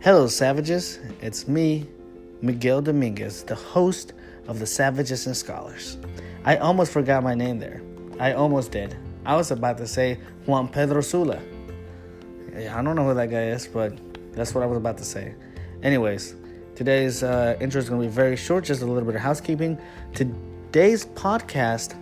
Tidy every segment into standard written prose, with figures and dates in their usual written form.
Hello, Savages. It's me, Miguel Dominguez, the host of the Savages and Scholars. I almost forgot my name there. I almost did. I was about to say Juan Pedro Sula. I don't know who that guy is, but that's what I was about to say. Anyways, today's intro is going to be very short, just a little bit of housekeeping. Today's podcast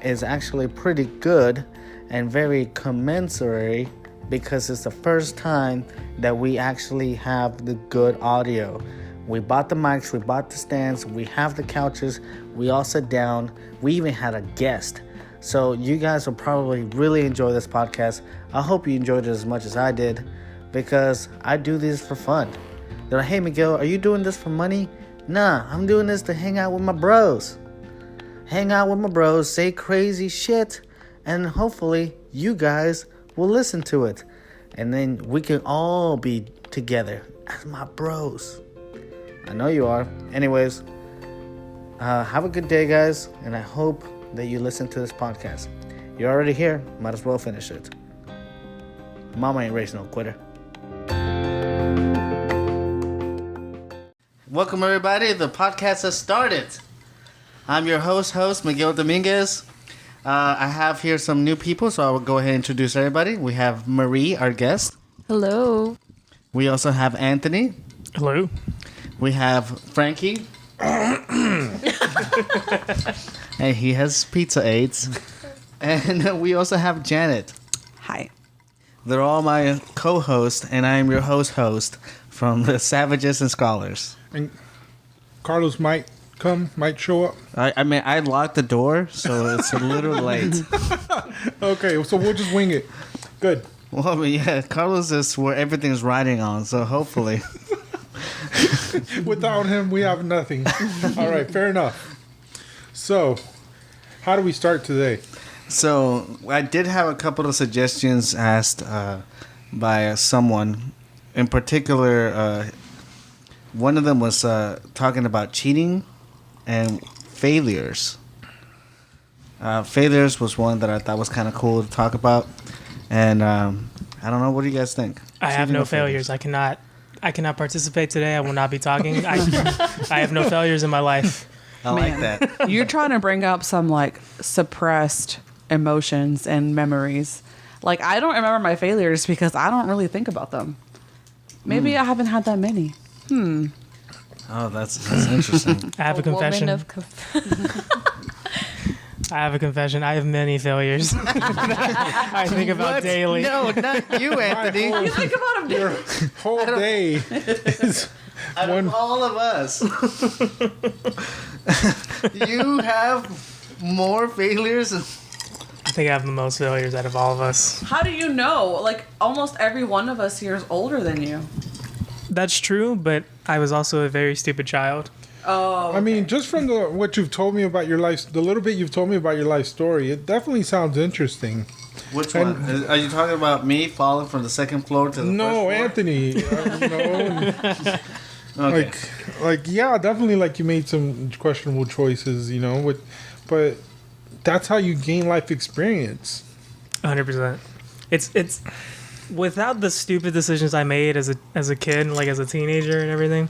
is actually pretty good and very commensurate because it's the first time that we actually have the good audio. We bought the mics, we bought the stands, we have the couches, we all sat down, we even had a guest. So you guys will probably really enjoy this podcast. I hope you enjoyed it as much as I did because I do this for fun. They're like, hey Miguel, are you doing this for money? Nah, I'm doing this to hang out with my bros. Hang out with my bros, say crazy shit, and hopefully you guys will listen to it. And then we can all be together as my bros. I know you are. Anyways, have a good day, guys. And I hope that you listen to this podcast. You're already here. Might as well finish it. Mama ain't raised no quitter. Welcome, everybody. The podcast has started. I'm your host, Miguel Dominguez. I have here some new people, so I will go ahead and introduce everybody. We have Marie, our guest. Hello. We also have Anthony. Hello. We have Frankie. Hey, he has pizza aids. And we also have Janet. Hi. They're all my co-hosts, and I am your host from the Savages and Scholars. And Carlos might show up. I mean, I locked the door, so it's a little late. Okay, so we'll just wing it. Good. Well, I mean, yeah, Carlos is where everything's riding on, so hopefully. Without him, we have nothing. All right, fair enough. So, how do we start today? So, I did have a couple of suggestions asked by someone. In particular, one of them was talking about cheating and failures. Failures was one that I thought was kind of cool to talk about. And I don't know, what do you guys think? I have no failures. I cannot participate today. I will not be talking. I have no failures in my life. I like that. You're trying to bring up some like suppressed emotions and memories. Like I don't remember my failures because I don't really think about them. Maybe I haven't had that many. Oh, that's interesting. I have a confession. I have a confession. I have many failures. I think about daily. No, not you, Anthony. You think about them daily. Your whole day is Out of all of us, you have more failures. I think I have the most failures out of all of us. How do you know? Like almost every one of us here is older than you. That's true, but I was also a very stupid child. Oh. Okay. I mean, just from what you've told me about your life, the little bit you've told me about your life story, it definitely sounds interesting. Which one? Are you talking about me falling from the second floor to the first floor? Anthony. No. Okay. Like, yeah, definitely. Like you made some questionable choices, you know. But that's how you gain life experience. 100%. It's without the stupid decisions I made as a kid, like as a teenager and everything,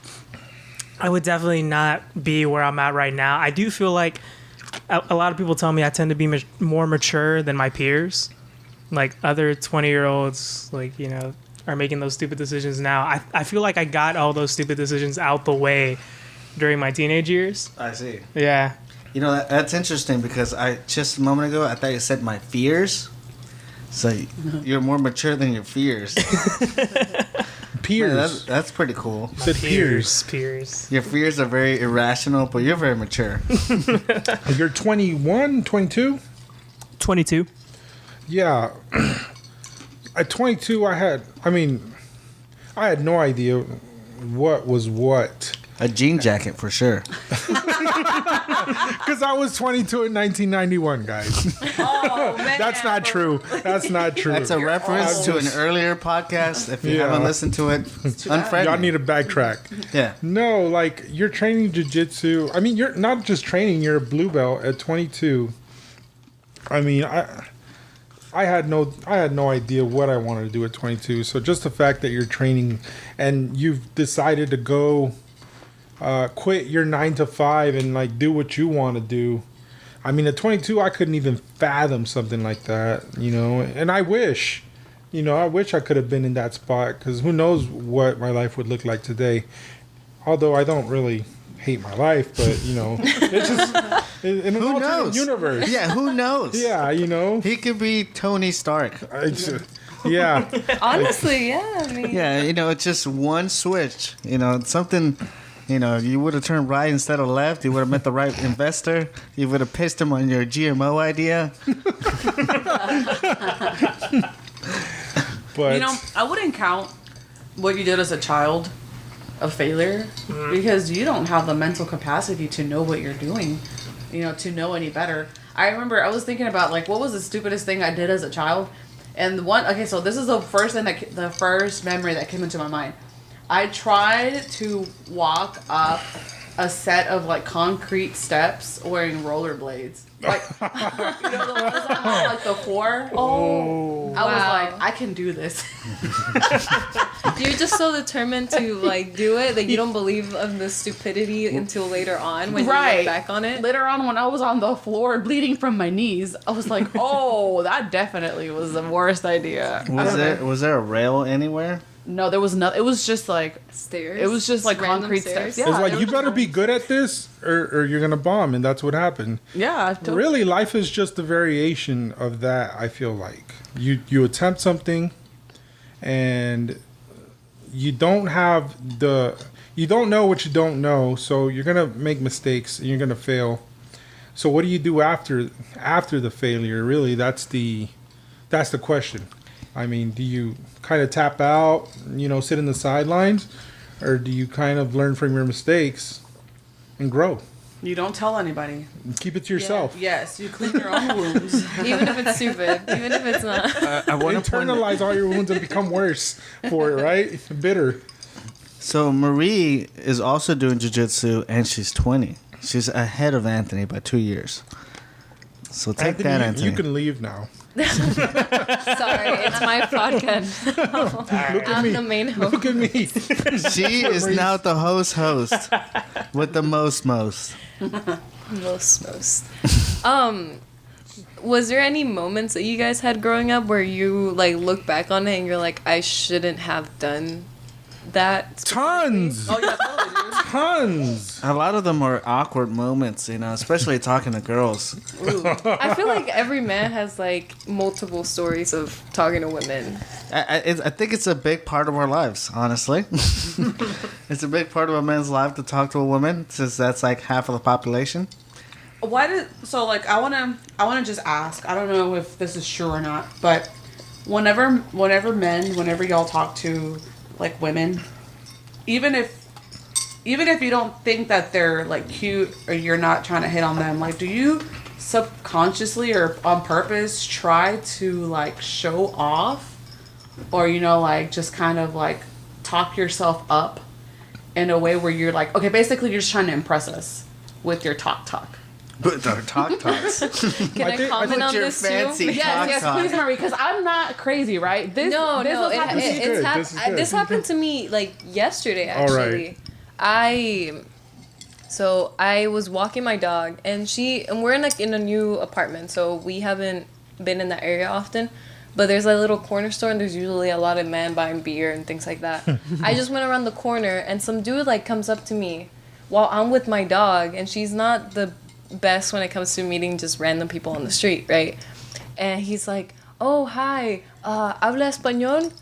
I would definitely not be where I'm at right now. I do feel like a lot of people tell me I tend to be more mature than my peers. Like other 20-year-olds, like, you know, are making those stupid decisions now. I feel like I got all those stupid decisions out the way during my teenage years. I see. Yeah. You know, that's interesting because just a moment ago, I thought you said my fears. So you're more mature than your fears. Peers. Man, that's pretty cool. You said peers. Peers. Your fears are very irrational, but you're very mature. You're 21, 22? 22. Yeah. At 22, I had no idea what was what. A jean jacket for sure. Because I was 22 in 1991, guys. Oh, man. That's not true. That's not true. That's a reference to an earlier podcast. If you haven't listened to it, unfriend Y'all me. need to backtrack. Yeah. No, like, you're training jiu-jitsu. I mean, you're not just training. You're a blue belt at 22. I mean, I had no idea what I wanted to do at 22. So just the fact that you're training and you've decided to go quit your 9 to 5 and like do what you want to do. I mean, at 22, I couldn't even fathom something like that, you know. And I wish I could have been in that spot, because who knows what my life would look like today. Although I don't really hate my life, but you know, it's just in an Who alternate knows? universe. Yeah, who knows? Yeah, you know. He could be Tony Stark. Yeah. Honestly, yeah. I mean, Yeah, you know, it's just one switch. You know, something. You know, you would have turned right instead of left. You would have met the right investor. You would have pitched him on your GMO idea. But You know, I wouldn't count what you did as a child a failure because you don't have the mental capacity to know what you're doing, you know, to know any better. I remember I was thinking about, like, what was the stupidest thing I did as a child? And so this is the first thing the first memory that came into my mind. I tried to walk up a set of like concrete steps wearing rollerblades. Like, you know, the ones that have like the four. oh, I was like, I can do this. you're just so determined to like do it that you don't believe of the stupidity until later on when you look back on it. Later on, when I was on the floor bleeding from my knees, I was like, oh, that definitely was the worst idea. Was there a rail anywhere? No, there was nothing. It was just like Stairs. it was just like Random concrete stairs? steps. Yeah, it's like, there you was better just- be good at this or you're going to bomb. And that's what happened. Yeah, Really, life is just a variation of that, I feel like. You attempt something and you don't know what you don't know, so you're going to make mistakes and you're going to fail. So what do you do after the failure? Really, that's the question. I mean, do you kind of tap out, you know, sit in the sidelines, or do you kind of learn from your mistakes and grow? You don't tell anybody. Keep it to yourself. Yes, you clean your own wounds. Even if it's stupid, even if it's not. I want to point. Internalize all your wounds and become worse for it, right? Bitter. So Marie is also doing jiu-jitsu, and she's 20. She's ahead of Anthony by 2 years. So take Anthony, that, Anthony. you can leave now. Sorry, it's my podcast. Look at I'm me. the main host. Look at me. She is now the host with the most. Most. Was there any moments that you guys had growing up where you like look back on it and you're like, I shouldn't have done that? Tons. Oh yeah, totally, dude. Tons. A lot of them are awkward moments, you know, especially talking to girls. I feel like every man has like multiple stories of talking to women. I think it's a big part of our lives, honestly. It's a big part of a man's life to talk to a woman, since that's like half of the population. I wanna just ask. I don't know if this is true or not, but whenever y'all talk to like women, even if you don't think that they're like cute or you're not trying to hit on them, like, do you subconsciously or on purpose try to like show off, or, you know, like just kind of like talk yourself up in a way where you're like, okay, basically you're just trying to impress us with your talk. But our talks. Can I comment on your this fancy too? Yes, talk. please, Marie, because I'm not crazy, right? No, was happening- This is good. This is good. this happened to me like yesterday All right. actually. I was walking my dog and we're in like in a new apartment, so we haven't been in that area often. But there's a little corner store and there's usually a lot of men buying beer and things like that. I just went around the corner and some dude like comes up to me while I'm with my dog, and she's not the best when it comes to meeting just random people on the street, right? And he's like, oh, hi, habla español?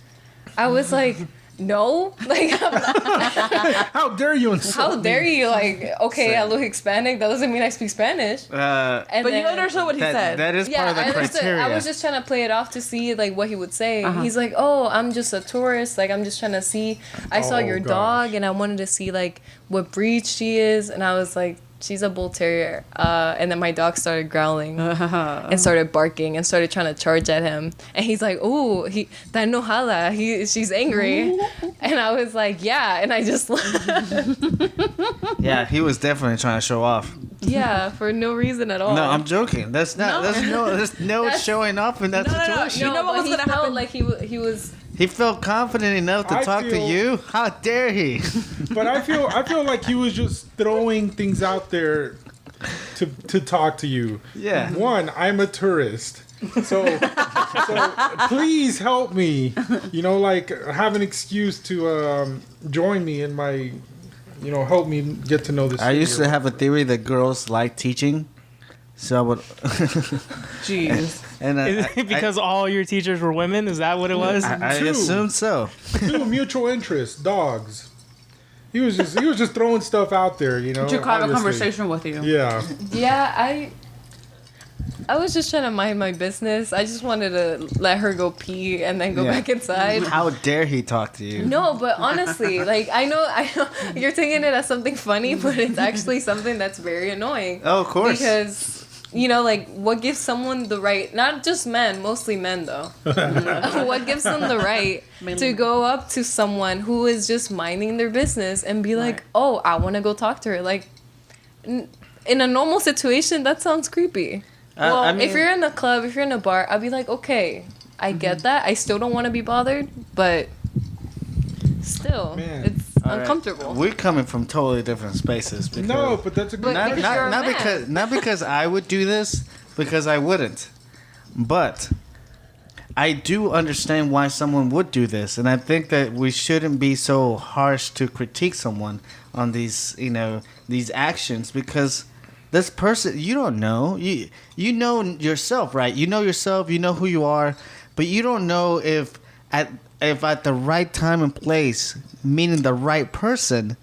I was like, no, like, How dare you insult how dare you? Like, okay, I look Hispanic. That doesn't mean I speak Spanish. And But you then- understood what he said. That is part of the I understood. criteria. I was just trying to play it off to see like what he would say. He's like, "Oh, I'm just a tourist. Like, I'm just trying to see. I saw Oh, your gosh. dog, and I wanted to see like what breed she is." And I was like, "She's a bull terrier." And then my dog started growling and started barking and started trying to charge at him. And he's like, "Ooh, está enojada. She's angry." And I was like, "Yeah." And I just Yeah, he was definitely trying to show off. Yeah, for no reason at all. No, I'm joking. That's not. There's no showing up in that situation. No, You know what but was he gonna felt happen? like he was. He felt confident enough to I talk to feel- you. How dare he? But I feel like he was just throwing things out there to talk to you. Yeah. One, I'm a tourist. So please help me. You know, like have an excuse to join me in my, you know, help me get to know this. I city used or to have a theory that girls like teaching, so I would. Jeez. And Is it because all your teachers were women? Is that what it was? I Two. assume so. Two, mutual interests, dogs. He was just throwing stuff out there, you know. To have a obviously. conversation with you. Yeah. Yeah, I was just trying to mind my business. I just wanted to let her go pee and then go Yeah. back inside. How dare he talk to you? No, but honestly, like I know you're taking it as something funny, but it's actually something that's very annoying. Oh, of course. Because you know, like what gives someone the right, not just men, mostly men though. What gives them the right to go up to someone who is just minding their business and be like, "Oh, I want to go talk to her." Like in a normal situation, that sounds creepy. Well, I mean- if you're in a club, if you're in a bar, I'd be like, okay, I get that. I still don't want to be bothered, but still, Man. it's All right. uncomfortable. We're coming from totally different spaces. Because No, but that's a good. But because you're a man. not because I would do this, because I wouldn't. But I do understand why someone would do this, and I think that we shouldn't be so harsh to critique someone on these, these actions, because this person, you don't know. You know yourself, right? You know yourself, you know who you are, but you don't know if at the right time and place, meeting the right person,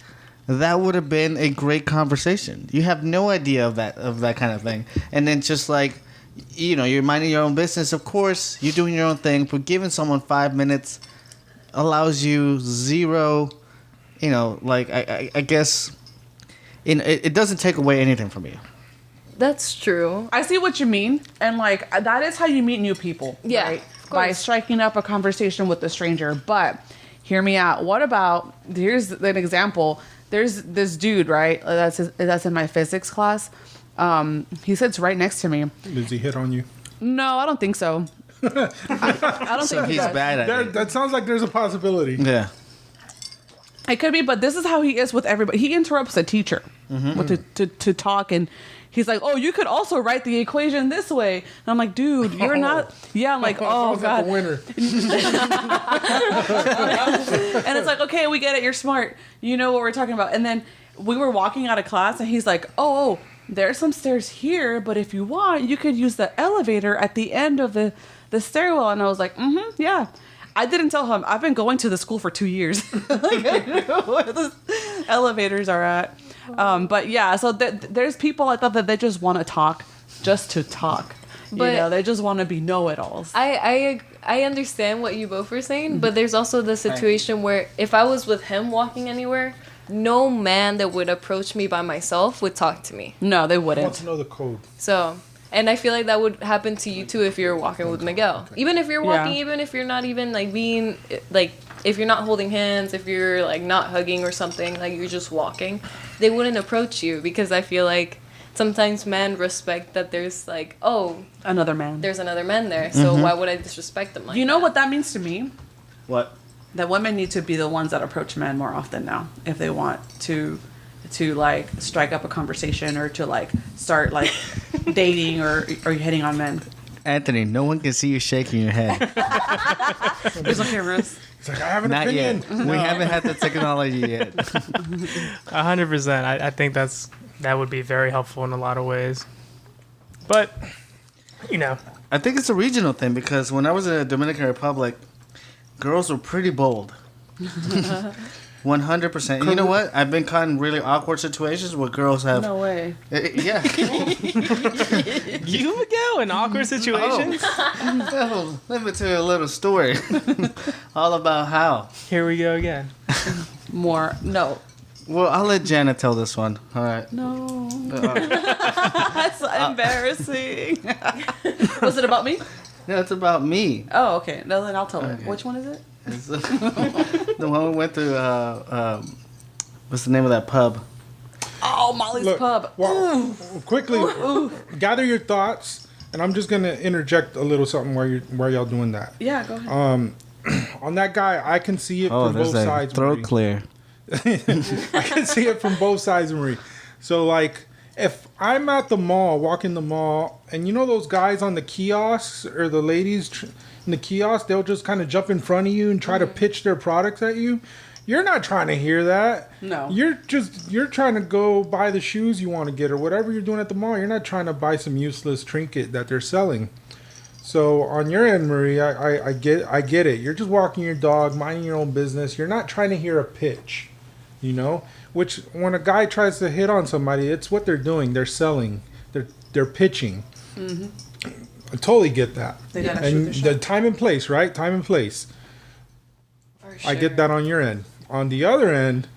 that would have been a great conversation. You have no idea of that kind of thing. And then just like, you're minding your own business, of course, you're doing your own thing, but giving someone 5 minutes allows you zero, I guess, it doesn't take away anything from you. That's true. I see what you mean, and like that is how you meet new people. Yeah, right? of By course. striking up a conversation with a stranger. But hear me out. What about, here's an example. There's this dude, right? That's in my physics class. He sits right next to me. Does he hit on you? No, I don't think so. I don't So think he's does. bad at it. That sounds like there's a possibility. Yeah. It could be, but this is how he is with everybody. He interrupts the teacher to talk, and he's like, "Oh, you could also write the equation this way." And I'm like, "Dude, you're not." Yeah, I'm like, "Oh Sounds like God." a winner. And it's like, "Okay, we get it. You're smart. You know what we're talking about." And then we were walking out of class, and he's like, "Oh, there's some stairs here, but if you want, you could use the elevator at the end of the stairwell." And I was like, yeah. I didn't tell him. I've been going to the school for 2 years. Like, I know where the elevators are at. But yeah, so there's people I thought that they just want to talk just to talk. But they just want to be know-it-alls. I understand what you both were saying, but there's also the situation where if I was with him walking anywhere, no man that would approach me by myself would talk to me. No, they I want wouldn't. to know the code. So, and I feel like that would happen to you too if you're walking with Miguel. Even if you're walking, Yeah. even if you're not even like being like, if you're not holding hands, if you're like not hugging or something, like you're just walking, they wouldn't approach you because I feel like sometimes men respect that there's like, oh, Another man. there's another man there, so why would I disrespect them like You know that? what that means to me? What? That women need to be the ones that approach men more often now if they want to like strike up a conversation or to like start like dating or hitting on men. Anthony, no one can see you shaking your head. There's no cameras. It's like I have an Not opinion. yet. We haven't had the technology yet. 100%. I think that would be very helpful in a lot of ways. But, I think it's a regional thing because when I was in the Dominican Republic, girls were pretty bold. 100%. You know what? I've been caught in really awkward situations where girls have. No way. Yeah. you would go in awkward situations. Oh, let me tell you a little story. All about how. Here we go again. More. No. Well, I'll let Jana tell this one. All right. No. That's embarrassing. Was it about me? No, it's about me. Oh, okay. No, then I'll tell her. Okay. Which one is it? It's, the one we went to. What's the name of that pub? Oh, Molly's Look, Pub. well, quickly, gather your thoughts, and I'm just gonna interject a little something while y'all doing that. Yeah, go ahead. On that guy, I can see it Oh, from there's both a sides. throat Marie. clear. I can see it from both sides, Marie. So, like, if I'm at the mall, walking the mall, and you know those guys on the kiosks or the ladies in the kiosk, they'll just kind of jump in front of you and try to pitch their products at you. You're not trying to hear that. No. You're trying to go buy the shoes you want to get or whatever you're doing at the mall. You're not trying to buy some useless trinket that they're selling. So on your end, Marie, I get it. You're just walking your dog, minding your own business. You're not trying to hear a pitch, you know. Which when a guy tries to hit on somebody, it's what they're doing. They're selling. They're pitching. Mm-hmm. I totally get that. They gotta shoot And their the shot. time and place, right? Time and place. For I get sure. that on your end. On the other end,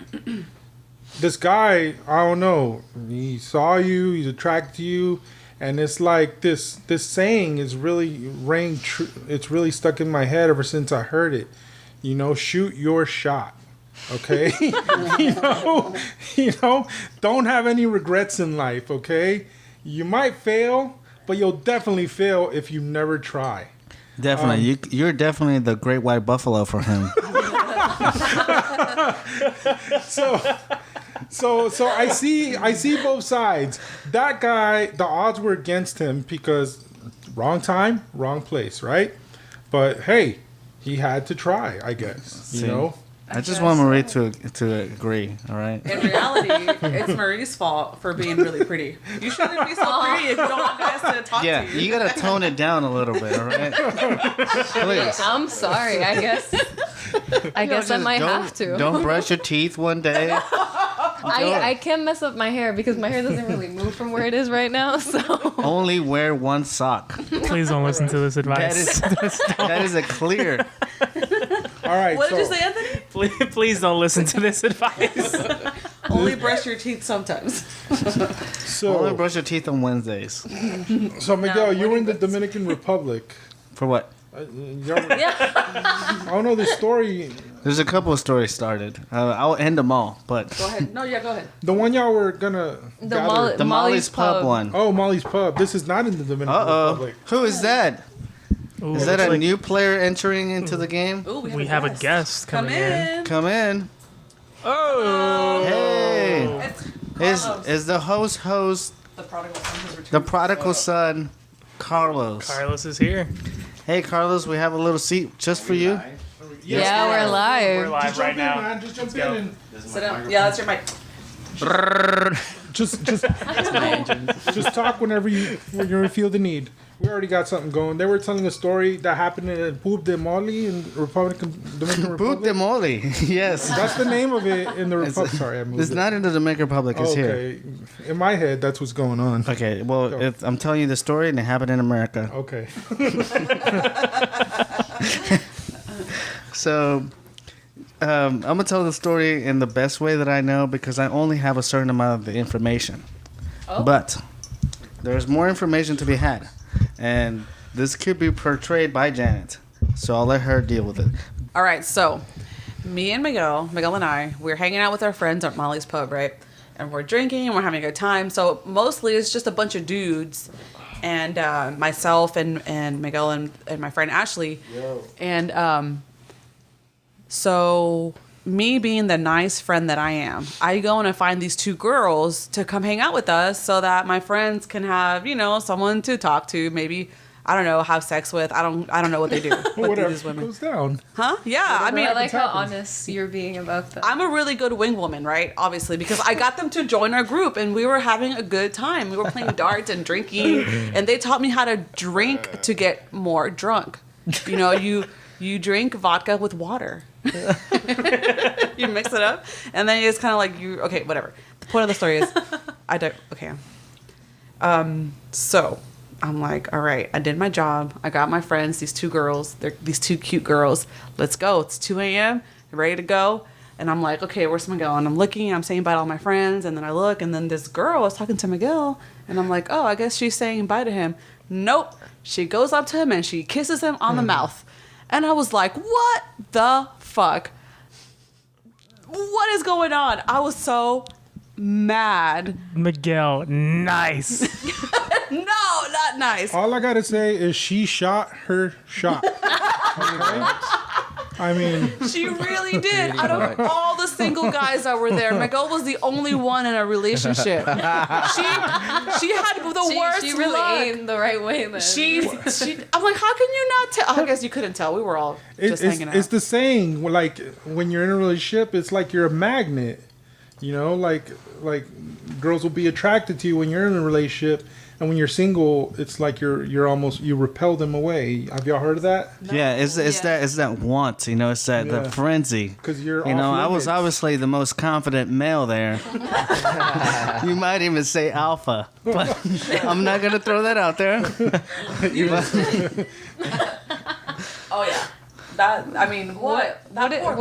this guy, I don't know. He saw you. He's attracted to you. And it's like this saying is really rang true. It's really stuck in my head ever since I heard it. You know, shoot your shot. Okay? you know, don't have any regrets in life, okay? You might fail, but you'll definitely fail if you never try. Definitely. You're definitely the great white buffalo for him. So I see both sides. That guy, the odds were against him because wrong time, wrong place, right? But hey, he had to try, I guess. You See? know? I just want Marie to agree, all right? In reality, it's Marie's fault for being really pretty. You shouldn't be so pretty if you don't want guys to talk Yeah, to you. you gotta tone it down a little bit, all right? Please. I'm sorry. I guess. I guess I might have to. Don't brush your teeth one day. I can't mess up my hair because my hair doesn't really move from where it is right now. So Only wear one sock. Please don't listen to this advice. That is a clear. All right. What so, did you say, Anthony? Please don't listen to this advice. Only brush your teeth sometimes. Only So, brush your teeth on Wednesdays. so Miguel, you were in the Wednesdays. Dominican Republic. For what? I don't know the story. There's a couple of stories started. I'll end them all, but Go ahead. No, yeah, go ahead. The one y'all were gonna The gather. Molly- the Molly's Pub one. Oh, Molly's Pub. This is not in the Dominican Uh-oh. Republic. Who is that? Ooh, Is that looks a like new player entering into the game? Ooh, we have a guest Come coming in. in. Come in. Oh. Hey. It's Is the host the prodigal son has returned. the prodigal son, Carlos? Carlos is here. Hey, Carlos, we have a little seat just for you. yeah, we're live. We're live Just right jump in, now. man. Just jump go. in and Sit down. Yeah, that's your mic. just talk when you feel the need. We already got something going. They were telling a story that happened in Pub de Mali in Dominican Boot Republic. de Molly. Yes. That's the name of it in the Republic. Sorry, I moved It's it. not in the Dominican Republic. It's here. Okay, in my head, that's what's going on. Okay. Well, Go. I'm telling you the story, and it happened in America. Okay. So, I'm gonna tell the story in the best way that I know because I only have a certain amount of the information. Oh. But there's more information to be had, and this could be portrayed by Janet. So I'll let her deal with it. All right, so me and Miguel and I, we're hanging out with our friends at Molly's Pub, right? And we're drinking and we're having a good time. So mostly it's just a bunch of dudes and myself and Miguel and my friend Ashley. And so me being the nice friend that I am, I go and I find these two girls to come hang out with us so that my friends can have, someone to talk to, maybe, I don't know, have sex with. I don't know what they do. But Whatever these women. goes down. Huh? Yeah, I mean, I like how happens. honest you're being about that. I'm a really good wing woman, right? Obviously, because I got them to join our group and we were having a good time. We were playing darts and drinking, and they taught me how to drink to get more drunk. You drink vodka with water. You mix it up, and then it's kind of like okay, whatever. The point of the story is, so I'm like, all right, I did my job. I got my friends, these two girls. They're these two cute girls. Let's go. It's 2 a.m. Ready to go. And I'm like, okay, where's Miguel? And I'm looking, I'm saying bye to all my friends. And then I look, and then this girl is talking to Miguel. And I'm like, oh, I guess she's saying bye to him. Nope. She goes up to him and she kisses him on the mouth. And I was like, what the fuck? What is going on? I was so mad. Miguel, nice. No, not nice. All I gotta say is she shot her shot. Okay? I mean, She really did. Pretty Out of much. all the single guys that were there, Miguel was the only one in a relationship. She had the worst She really luck. aimed the right way then. She, I'm like, how can you not tell? I guess you couldn't tell. We were all just hanging out. it's the saying. Like when you're in a relationship, it's like you're a magnet. You know, like girls will be attracted to you when you're in a relationship, and when you're single, it's like you repel them away. Have y'all heard of that? Yeah, it's that want, it's that Yeah. the frenzy. 'Cause you're I off was limits. obviously the most confident male there. You might even say alpha, but I'm not gonna throw that out there. Oh yeah. That I mean, What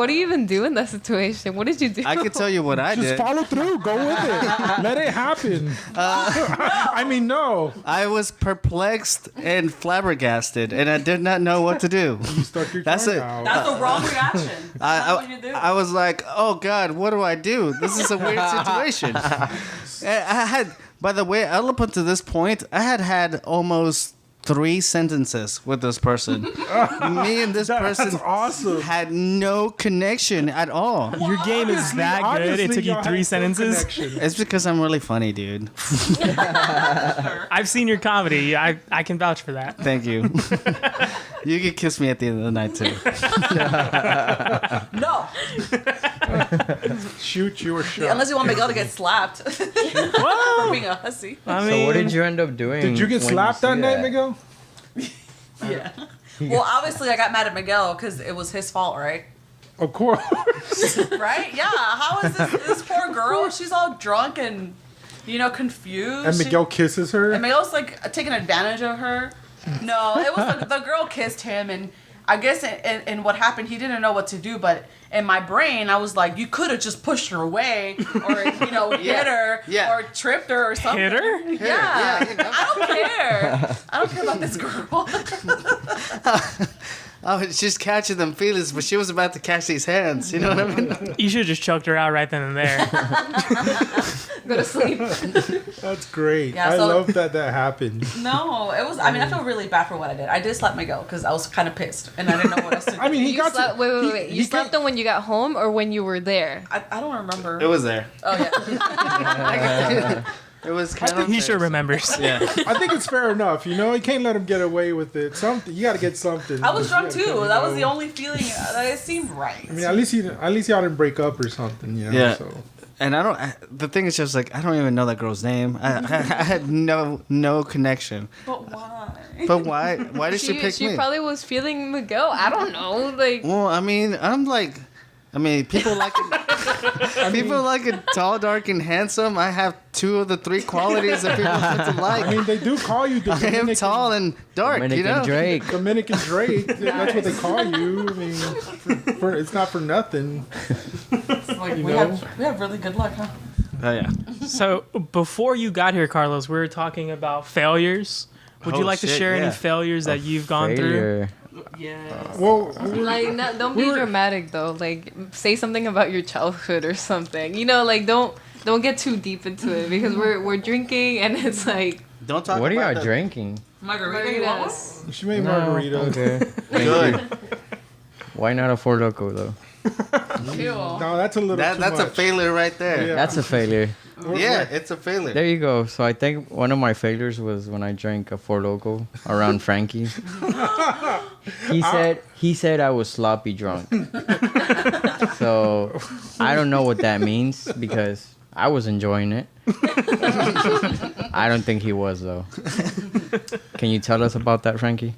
do you even do in that situation? What did you do? I could tell you what I Just did. follow through. Go with it. Let it happen. I mean, no. I was perplexed and flabbergasted, and I did not know what to do. You stuck your That's tongue it. out. That's the wrong reaction. That's not what you do. I was like, oh God, what do I do? This is a weird situation. I had, by the way, up until this point, I had almost 3 sentences with this person. Me and this person That's awesome. had no connection at all. Your game is that good. It Obviously, took you y'all 3 had some sentences. connection. It's because I'm really funny, dude. I've seen your comedy. I can vouch for that. Thank you. You can kiss me at the end of the night too. No, Shoot your shot. unless you want Miguel to get slapped for being a hussy. I So mean, what did you end up doing? Did you get when slapped see that night, Miguel? Yeah. Well, obviously, I got mad at Miguel because it was his fault, right? Of course. Right? Yeah. How is this poor girl? She's all drunk and confused. And Miguel kisses her. And Miguel's like taking advantage of her. No, it was the girl kissed him, and I guess in what happened, he didn't know what to do. But in my brain, I was like, you could have just pushed her away, or hit her, or tripped her, or something. hit her? Yeah. I don't care. I don't care about this girl. I was just catching them feelings, but she was about to catch these hands. You know what I mean? You should have just choked her out right then and there. Go to sleep. That's great. Yeah, I so- love that happened. No, it was. I mean, I feel really bad for what I did. I did slap Miguel because I was kind of pissed and I didn't know what else to do. I mean, he You got slept, to, wait. You slept them when you got home or when you were there? I don't remember. It was there. Oh yeah. It was kind of. He sure remembers. Yeah. I think it's fair enough. You can't let him get away with it. Something you got to get something. I was drunk You gotta too. let That him was the know. only feeling that it seemed right. I mean, at least y'all didn't break up or something. Yeah. So. And the thing is just like, I don't even know that girl's name. I had no connection. But why? But why? Why did she pick She me? probably was feeling Miguel. I don't know. Like, Well, people like it tall, dark, and handsome. I have 2 of the 3 qualities that people tend to like. I mean, they do call you the I am tall and dark, Dominican Drake. Dominican Drake. That's what they call you. I mean, for it's not for nothing. Like You we know? have really good luck, huh? Oh yeah. So before you got here, Carlos, we were talking about failures. Would you Oh, like to shit, share yeah. any failures that you've gone through? Failure. Yes. Well, like don't be dramatic though. Like, say something about your childhood or something. Like don't get too deep into it because we're drinking and it's like Don't talk What are about y'all drinking? Margarita. You want one? margaritas. she made margarita. Okay. Thank Good. you. Why not a Four Loko though? Ew. No, that's a little. too That's a much. failure right there. Yeah. That's a failure. Yeah, it's a failure. There you go. So I think one of my failures was when I drank a Four Loko around Frankie. He said I was sloppy drunk. So I don't know what that means because I was enjoying it. I don't think he was though. Can you tell us about that, Frankie?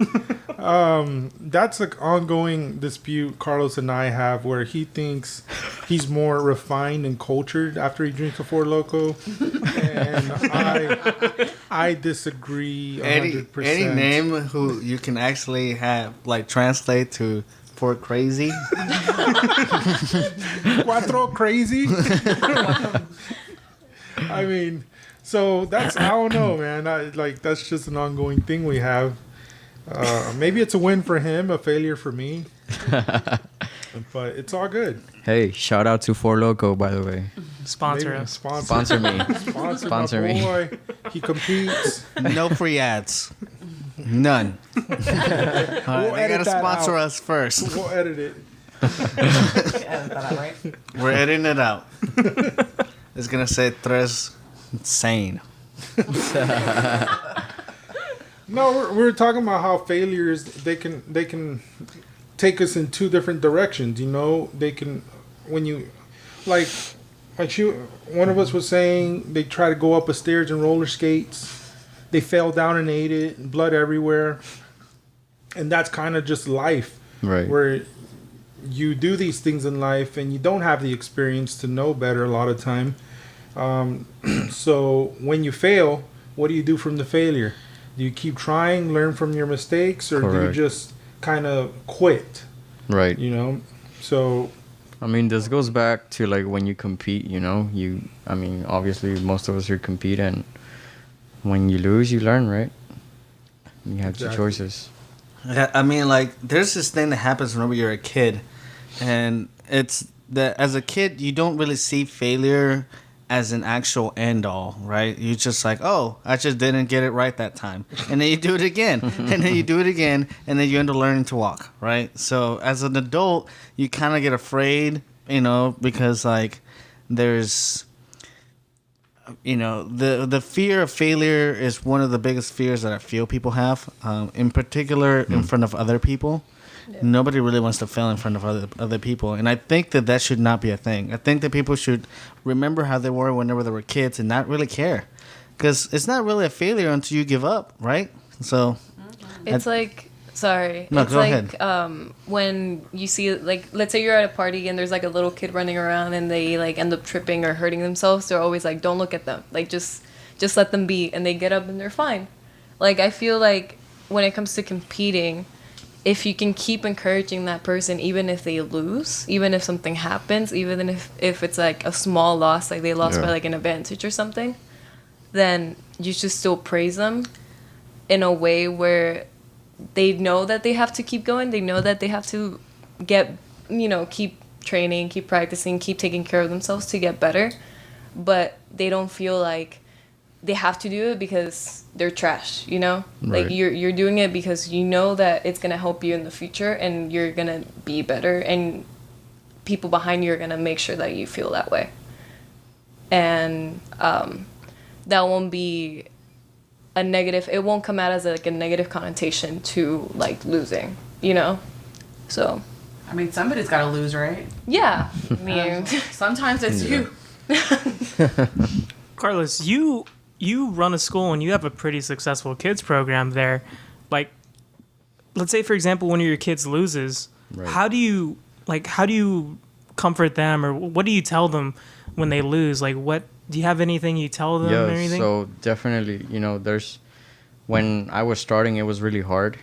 That's an ongoing dispute Carlos and I have where he thinks he's more refined and cultured after he drinks a Four Loko, and I disagree 100%. Any name who you can actually have translate to for crazy. Cuatro crazy. I mean, so that's I don't know, man. That's just an ongoing thing we have. Maybe it's a win for him, a failure for me. But it's all good. Hey, shout out to Four Loko, by the way. Sponsor Maybe us. Sponsor me. Sponsor my me. boy. He competes. No free ads. None. All right, they edit gotta that sponsor out. us first. We'll edit it. Edit that out, right? We're editing it out. It's gonna say tres insane. No, we're talking about how failures they can take us in two different directions. You know, they can when you like one of us was saying they try to go up a stairs in roller skates. They fell down and ate it, blood everywhere, and that's kind of just life. Right. Where you do these things in life and you don't have the experience to know better a lot of time. So when you fail, what do you do from the failure? Do you keep trying, learn from your mistakes, or do you Correct. just kind of quit? Right. You know, so I mean, this goes back to like when you compete, you know, I mean, obviously most of us here compete, and when you lose, you learn, right? You have two Exactly. choices. Yeah, I mean, like, there's this thing that happens whenever you're a kid, and it's that as a kid, you don't really see failure as an actual end all, right? You just like, oh, I just didn't get it right that time, and then you do it again, and then you do it again, and then you end up learning to walk, right? So as an adult, you kind of get afraid, you know, because like there's, you know, the fear of failure is one of the biggest fears that I feel people have, in particular in front of other people. Nobody really wants to fail in front of other people, and I think that should not be a thing. I think that people should remember how they were whenever they were kids and not really care, because it's not really a failure until you give up, right? So It's like, sorry. No, it's go like ahead. when you see, like, let's say you're at a party and there's like a little kid running around and they like end up tripping or hurting themselves. They're always like, don't look at them. Like, just let them be. And they get up and they're fine. Like, I feel like when it comes to competing, if you can keep encouraging that person, even if they lose, even if something happens, even if it's like a small loss, like they lost by like an advantage or something, then you should still praise them in a way where they know that they have to keep going. They know that they have to keep training, keep practicing, keep taking care of themselves to get better. But they don't feel like they have to do it because they're trash, you know? Right. Like you're doing it because you know that it's going to help you in the future and you're going to be better, and people behind you are going to make sure that you feel that way. And that won't be a negative, it won't come out as like a negative connotation to like losing, you know? So, I mean, somebody's got to lose, right? yeah. I mean, Sometimes it's you. Carlos, you run a school and you have a pretty successful kids program there. Like, let's say for example, one of your kids loses. Right. How do you comfort them, or what do you tell them when they lose? Like, what do you have anything you tell them? Or anything? So definitely, you know, when I was starting, it was really hard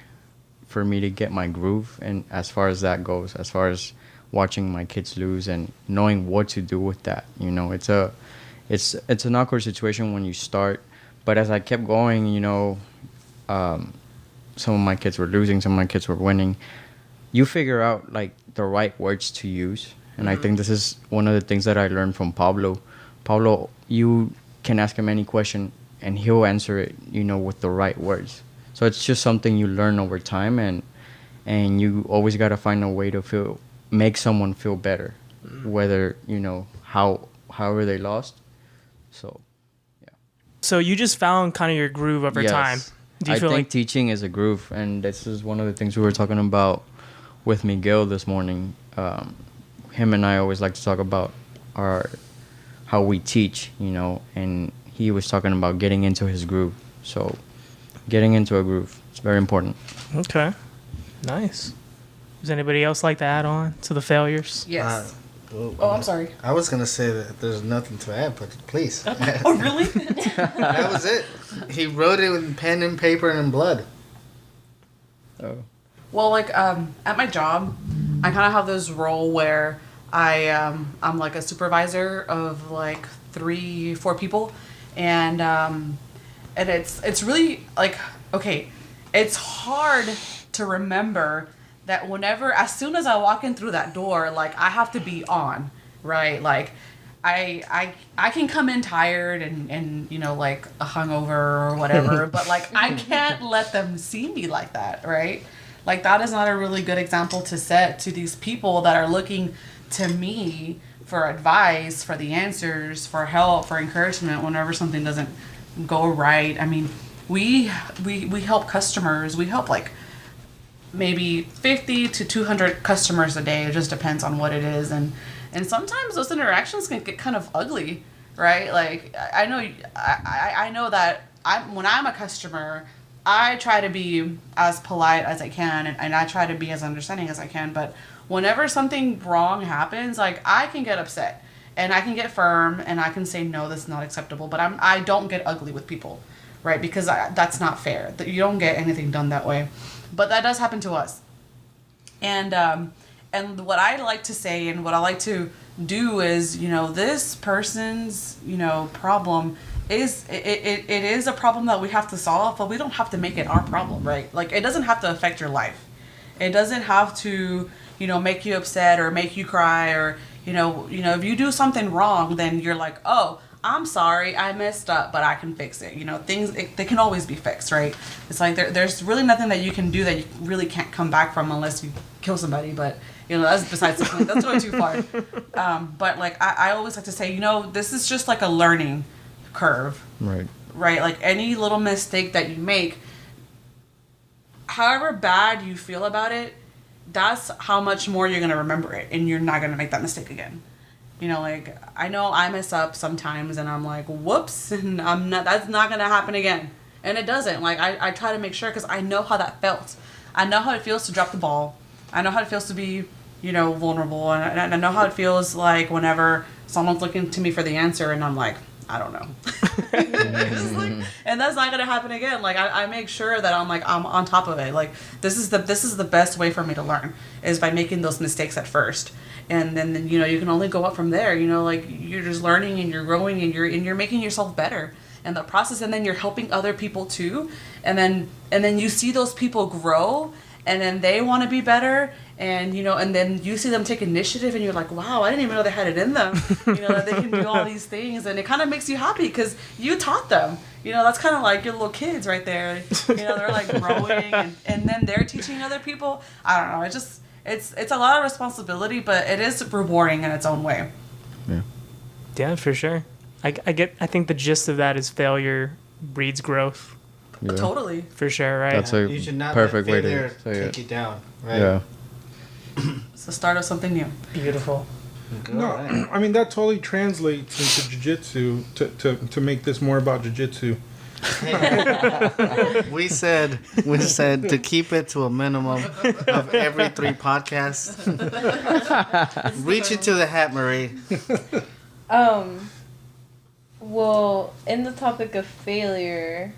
for me to get my groove, and as far as that goes, as far as watching my kids lose and knowing what to do with that, you know, it's an awkward situation when you start, but as I kept going, you know, some of my kids were losing, some of my kids were winning. You figure out like the right words to use, and I think this is one of the things that I learned from Pablo. Pablo, you can ask him any question and he'll answer it, you know, with the right words. So it's just something you learn over time, and you always got to find a way to make someone feel better, whether, you know, however they lost. So, yeah. So you just found kind of your groove over Yes. time. Do you I feel think like teaching is a groove, and this is one of the things we were talking about with Miguel this morning. Him and I always like to talk about how we teach, you know, and he was talking about getting into his groove. So, getting into a groove, it's very important. okay, nice? Does anybody else like to add on to the failures? Yes. Oh, I'm sorry. I was gonna say that there's nothing to add, but please. Oh, really? That was it. He wrote it with pen and paper and in blood. Oh. Well, like at my job, I kind of have this role where I'm like a supervisor of like 3-4 people, and it's really like, okay, it's hard to remember that as soon as I walk in through that door, like I have to be on, right? Like I can come in tired and you know, like a hungover or whatever, but like I can't let them see me like that, right? Like that is not a really good example to set to these people that are looking to me for advice, for the answers, for help, for encouragement whenever something doesn't go right. I mean, we help customers. We help like maybe 50 to 200 customers a day. It just depends on what it is, and sometimes those interactions can get kind of ugly, right? Like I know that when I'm a customer, I try to be as polite as I can, and I try to be as understanding as I can. But whenever something wrong happens, like I can get upset and I can get firm and I can say, no, this is not acceptable. But I don't get ugly with people, right? Because that's not fair. You don't get anything done that way. But that does happen to us. And what I like to say and what I like to do is, you know, this person's, you know, problem is it is a problem that we have to solve, but we don't have to make it our problem, right? Like it doesn't have to affect your life. It doesn't have to, you know, make you upset or make you cry, or you know if you do something wrong, then you're like, oh, I'm sorry, I messed up, but I can fix it. You know, they can always be fixed, right? It's like there's really nothing that you can do that you really can't come back from unless you kill somebody, but you know, that's besides the point. That's going too far. But like I always like to say, you know, this is just like a learning curve, right? Like any little mistake that you make, however bad you feel about it, that's how much more you're going to remember it, and you're not going to make that mistake again. You know, like I know I mess up sometimes and I'm like, whoops, and that's not going to happen again, and it doesn't. Like I try to make sure, because I know how that felt. I know how it feels to drop the ball. I know how it feels to be, you know, vulnerable, and I know how it feels like whenever someone's looking to me for the answer and I'm like, I don't know. And that's not gonna happen again. Like I make sure that I'm on top of it. Like this is the best way for me to learn, is by making those mistakes at first, and then you know you can only go up from there. You know, like you're just learning and you're growing and you're making yourself better in the process, and then you're helping other people too, and then you see those people grow, and then they want to be better. And, you know, and then you see them take initiative and you're like, wow, I didn't even know they had it in them. You know, that they can do all these things. And it kind of makes you happy because you taught them. You know, that's kind of like your little kids right there. You know, they're like growing and then they're teaching other people. I don't know. It's a lot of responsibility, but it is rewarding in its own way. Yeah. Yeah, for sure. I think the gist of that is failure breeds growth. Yeah. Totally. For sure, right? That's a You should not perfect way let to failure say take it. you down, right? Yeah. It's the start of something new. Beautiful. No, I mean that totally translates into jiu-jitsu to make this more about jiu-jitsu. We said to keep it to a minimum of every 3 podcasts. Reach into the hat, Marie. Well, in the topic of failure,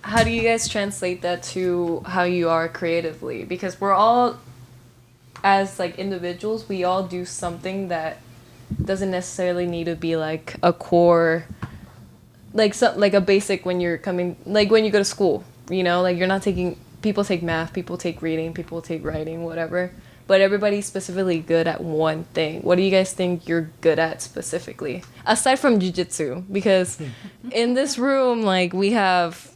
how do you guys translate that to how you are creatively? Because we're all, as like individuals, we all do something that doesn't necessarily need to be like a core, like a basic when you're coming, like when you go to school, you know, like you're not taking, people take math, people take reading, people take writing, whatever. But everybody's specifically good at one thing. What do you guys think you're good at specifically? Aside from jiu-jitsu, because in this room, like we have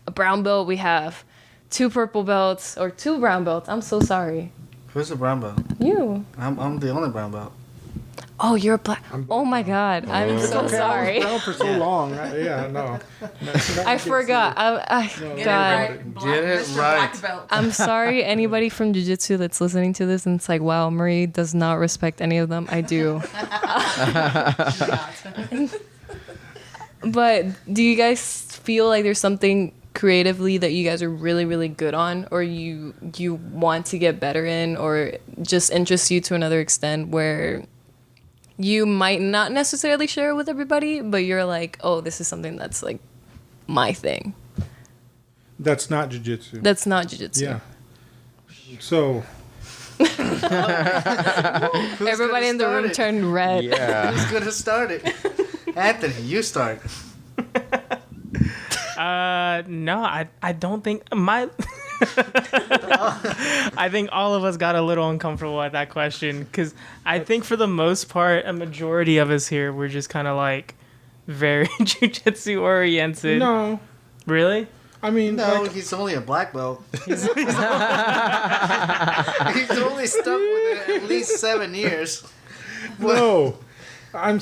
a brown belt, we have 2 purple belts, or 2 brown belts. I'm so sorry. Who's the brown belt? You. I'm the only brown belt. Oh, you're black. Oh my God. I'm so sorry. I was brown for so long. Yeah, no. I forgot. God. Get it Mr. right. Black Belt. I'm sorry, anybody from jiu-jitsu that's listening to this and it's like, wow, Marie does not respect any of them. I do. But do you guys feel like there's something creatively that you guys are really, really good on, or you want to get better in, or just interests you to another extent where you might not necessarily share it with everybody, but you're like, oh, this is something that's like my thing. That's not jiu-jitsu. That's not jiu-jitsu. Yeah. So Everybody in the room turned red. Yeah. Who's gonna start it? Anthony, you start. No, I don't think my I think all of us got a little uncomfortable at that question because I think for the most part, a majority of us here were just kind of like very jujitsu oriented. No, Really? I mean, No, like, he's only a black belt. He's only stuck with it at least 7 years. no. I'm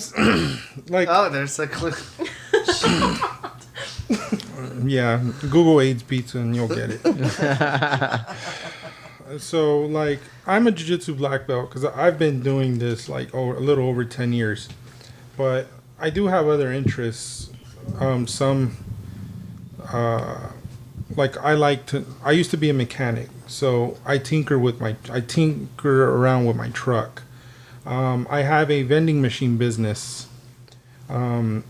like, Oh, there's a clue. yeah. Google AIDS pizza and you'll get it. So, like, I'm a jiu-jitsu black belt because I've been doing this like a little over 10 years, but I do have other interests. Like I used to be a mechanic, so I tinker around with my truck. I have a vending machine business, and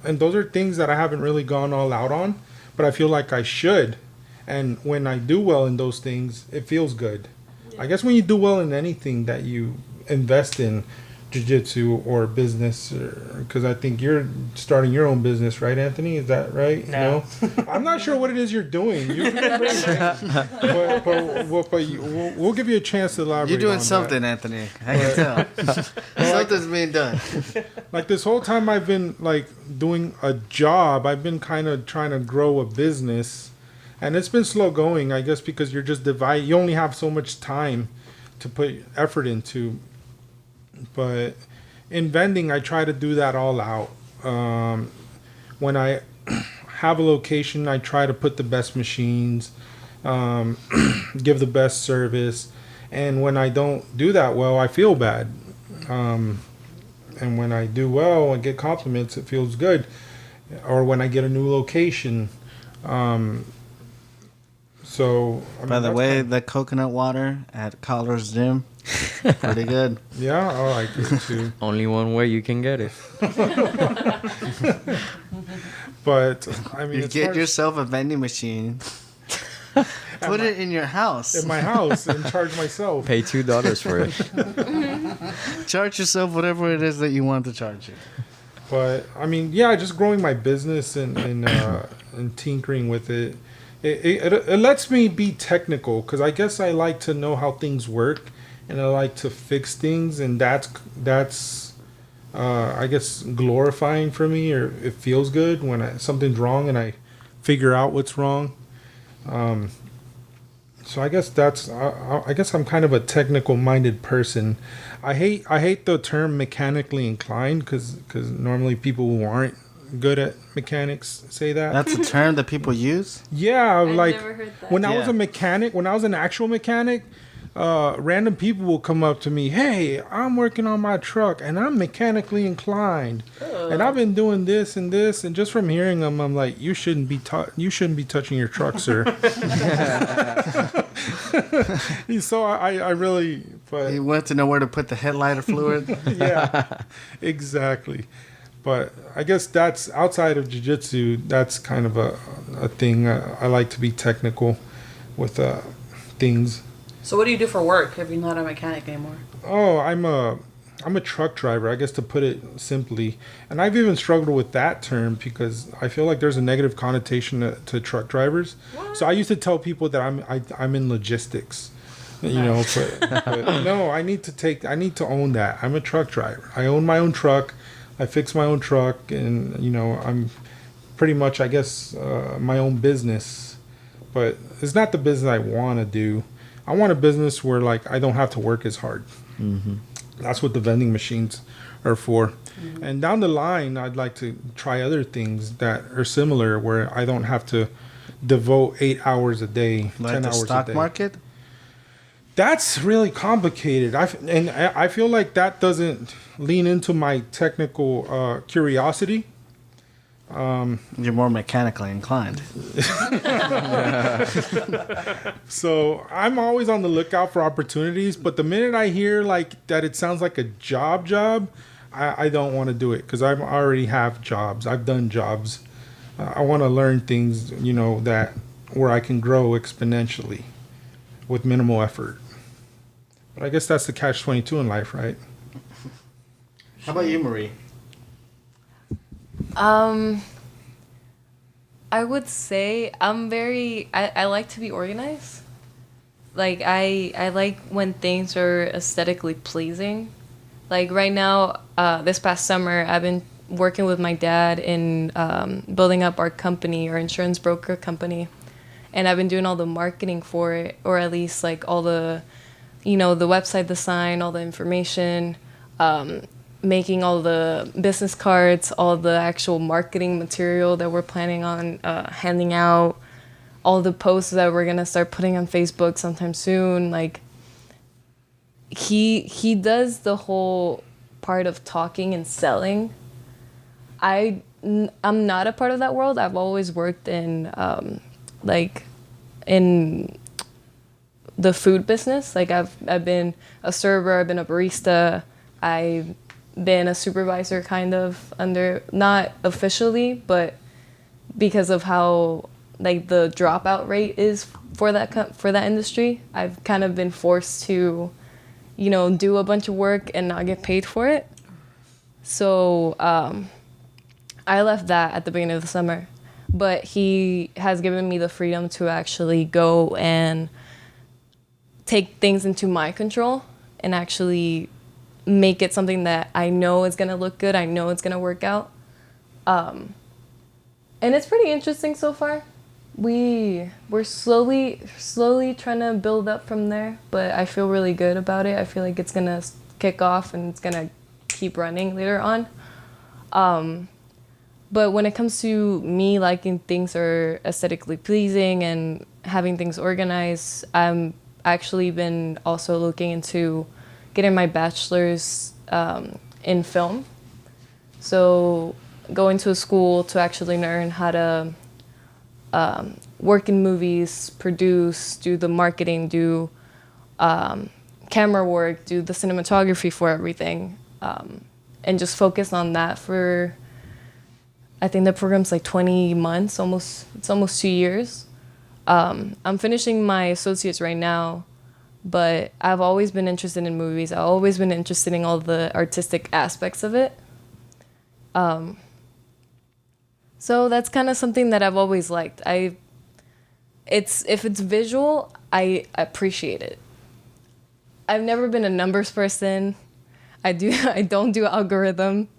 those are things that I haven't really gone all out on, but I feel like I should. And when I do well in those things, it feels good. I guess when you do well in anything that you invest in, jiu-jitsu or business, because I think you're starting your own business, right, Anthony? Is that right? No. I'm not sure what it is you're doing. We'll give you a chance to elaborate. You're doing on something, that. Anthony. I can tell. Something's being done. Like this whole time I've been like doing a job, I've been kind of trying to grow a business, and it's been slow going, I guess, because you're just you only have so much time to put effort into. But in vending, I try to do that all out. When I have a location, I try to put the best machines, give the best service. And when I don't do that well, I feel bad. And when I do well and get compliments, it feels good. Or when I get a new location. So, By the way, the coconut water at Collar's Gym, pretty good. yeah, I like it too. Only one way you can get it. But I mean, You it's get hard yourself a vending machine. Put it in your house. in my house and charge myself. Pay $2 for it. Charge yourself whatever it is that you want to charge you. But I mean, yeah, just growing my business and tinkering with it. It lets me be technical because I guess I like to know how things work and I like to fix things, and that's I guess glorifying for me, or it feels good when something's wrong and I figure out what's wrong. So I guess I guess I'm kind of a technical minded person. I hate the term mechanically inclined because normally people who aren't good at mechanics say that. That's a term that people use? Yeah, I've like never heard that. when I was Yeah. a mechanic, when I was an actual mechanic, random people will come up to me, "Hey, I'm working on my truck and I'm mechanically inclined, and I've been doing this and this." And just from hearing them, I'm like, "You shouldn't be touching your truck, sir." So I really, but You want to know where to put the headlighter fluid? yeah, exactly. But I guess that's outside of jiu-jitsu. That's kind of a thing. I like to be technical with things. So what do you do for work if you're not a mechanic anymore? Oh, I'm a truck driver, I guess, to put it simply. And I've even struggled with that term because I feel like there's a negative connotation to truck drivers. So I used to tell people that I'm in logistics. You know, but no, I need to own that. I'm a truck driver. I own my own truck. I fix my own truck, and I'm pretty much, I guess, my own business. But it's not the business I want to do. I want a business where like I don't have to work as hard. Mm-hmm. That's what the vending machines are for. Mm-hmm. And down the line, I'd like to try other things that are similar, where I don't have to devote 8 hours a day, Like 10 the hours a stock day. market? That's really complicated. I feel like that doesn't lean into my technical curiosity. You're more mechanically inclined. So I'm always on the lookout for opportunities. But the minute I hear like that, it sounds like a job, I don't want to do it because I already have jobs. I've done jobs. I want to learn things, that where I can grow exponentially with minimal effort. But I guess that's the catch-22 in life, right? How about you, Marie? I would say I like to be organized. Like I like when things are aesthetically pleasing. Like right now, this past summer, I've been working with my dad in building up our company, our insurance broker company, and I've been doing all the marketing for it, or at least like all the, the website design, all the information, making all the business cards, all the actual marketing material that we're planning on handing out, all the posts that we're gonna start putting on Facebook sometime soon. Like he does the whole part of talking and selling. I'm not a part of that world. I've always worked in in the food business. Like I've been a server, I've been a barista, I've been a supervisor kind of under, not officially, but because of how like the dropout rate is for that industry, I've kind of been forced to, do a bunch of work and not get paid for it. So I left that at the beginning of the summer, but he has given me the freedom to actually go and take things into my control and actually make it something that I know is gonna look good. I know it's gonna work out. And it's pretty interesting so far. We're slowly trying to build up from there, but I feel really good about it. I feel like it's gonna kick off and it's gonna keep running later on. But when it comes to me liking things are aesthetically pleasing and having things organized, I'm actually been also looking into getting my bachelor's in film. So going to a school to actually learn how to work in movies, produce, do the marketing, do camera work, do the cinematography for everything, and just focus on that for, I think the program's like 20 months, it's almost 2 years. I'm finishing my associates right now, but I've always been interested in movies. I've always been interested in all the artistic aspects of it. So that's kind of something that I've always liked. If it's visual, I appreciate it. I've never been a numbers person. I don't do algorithm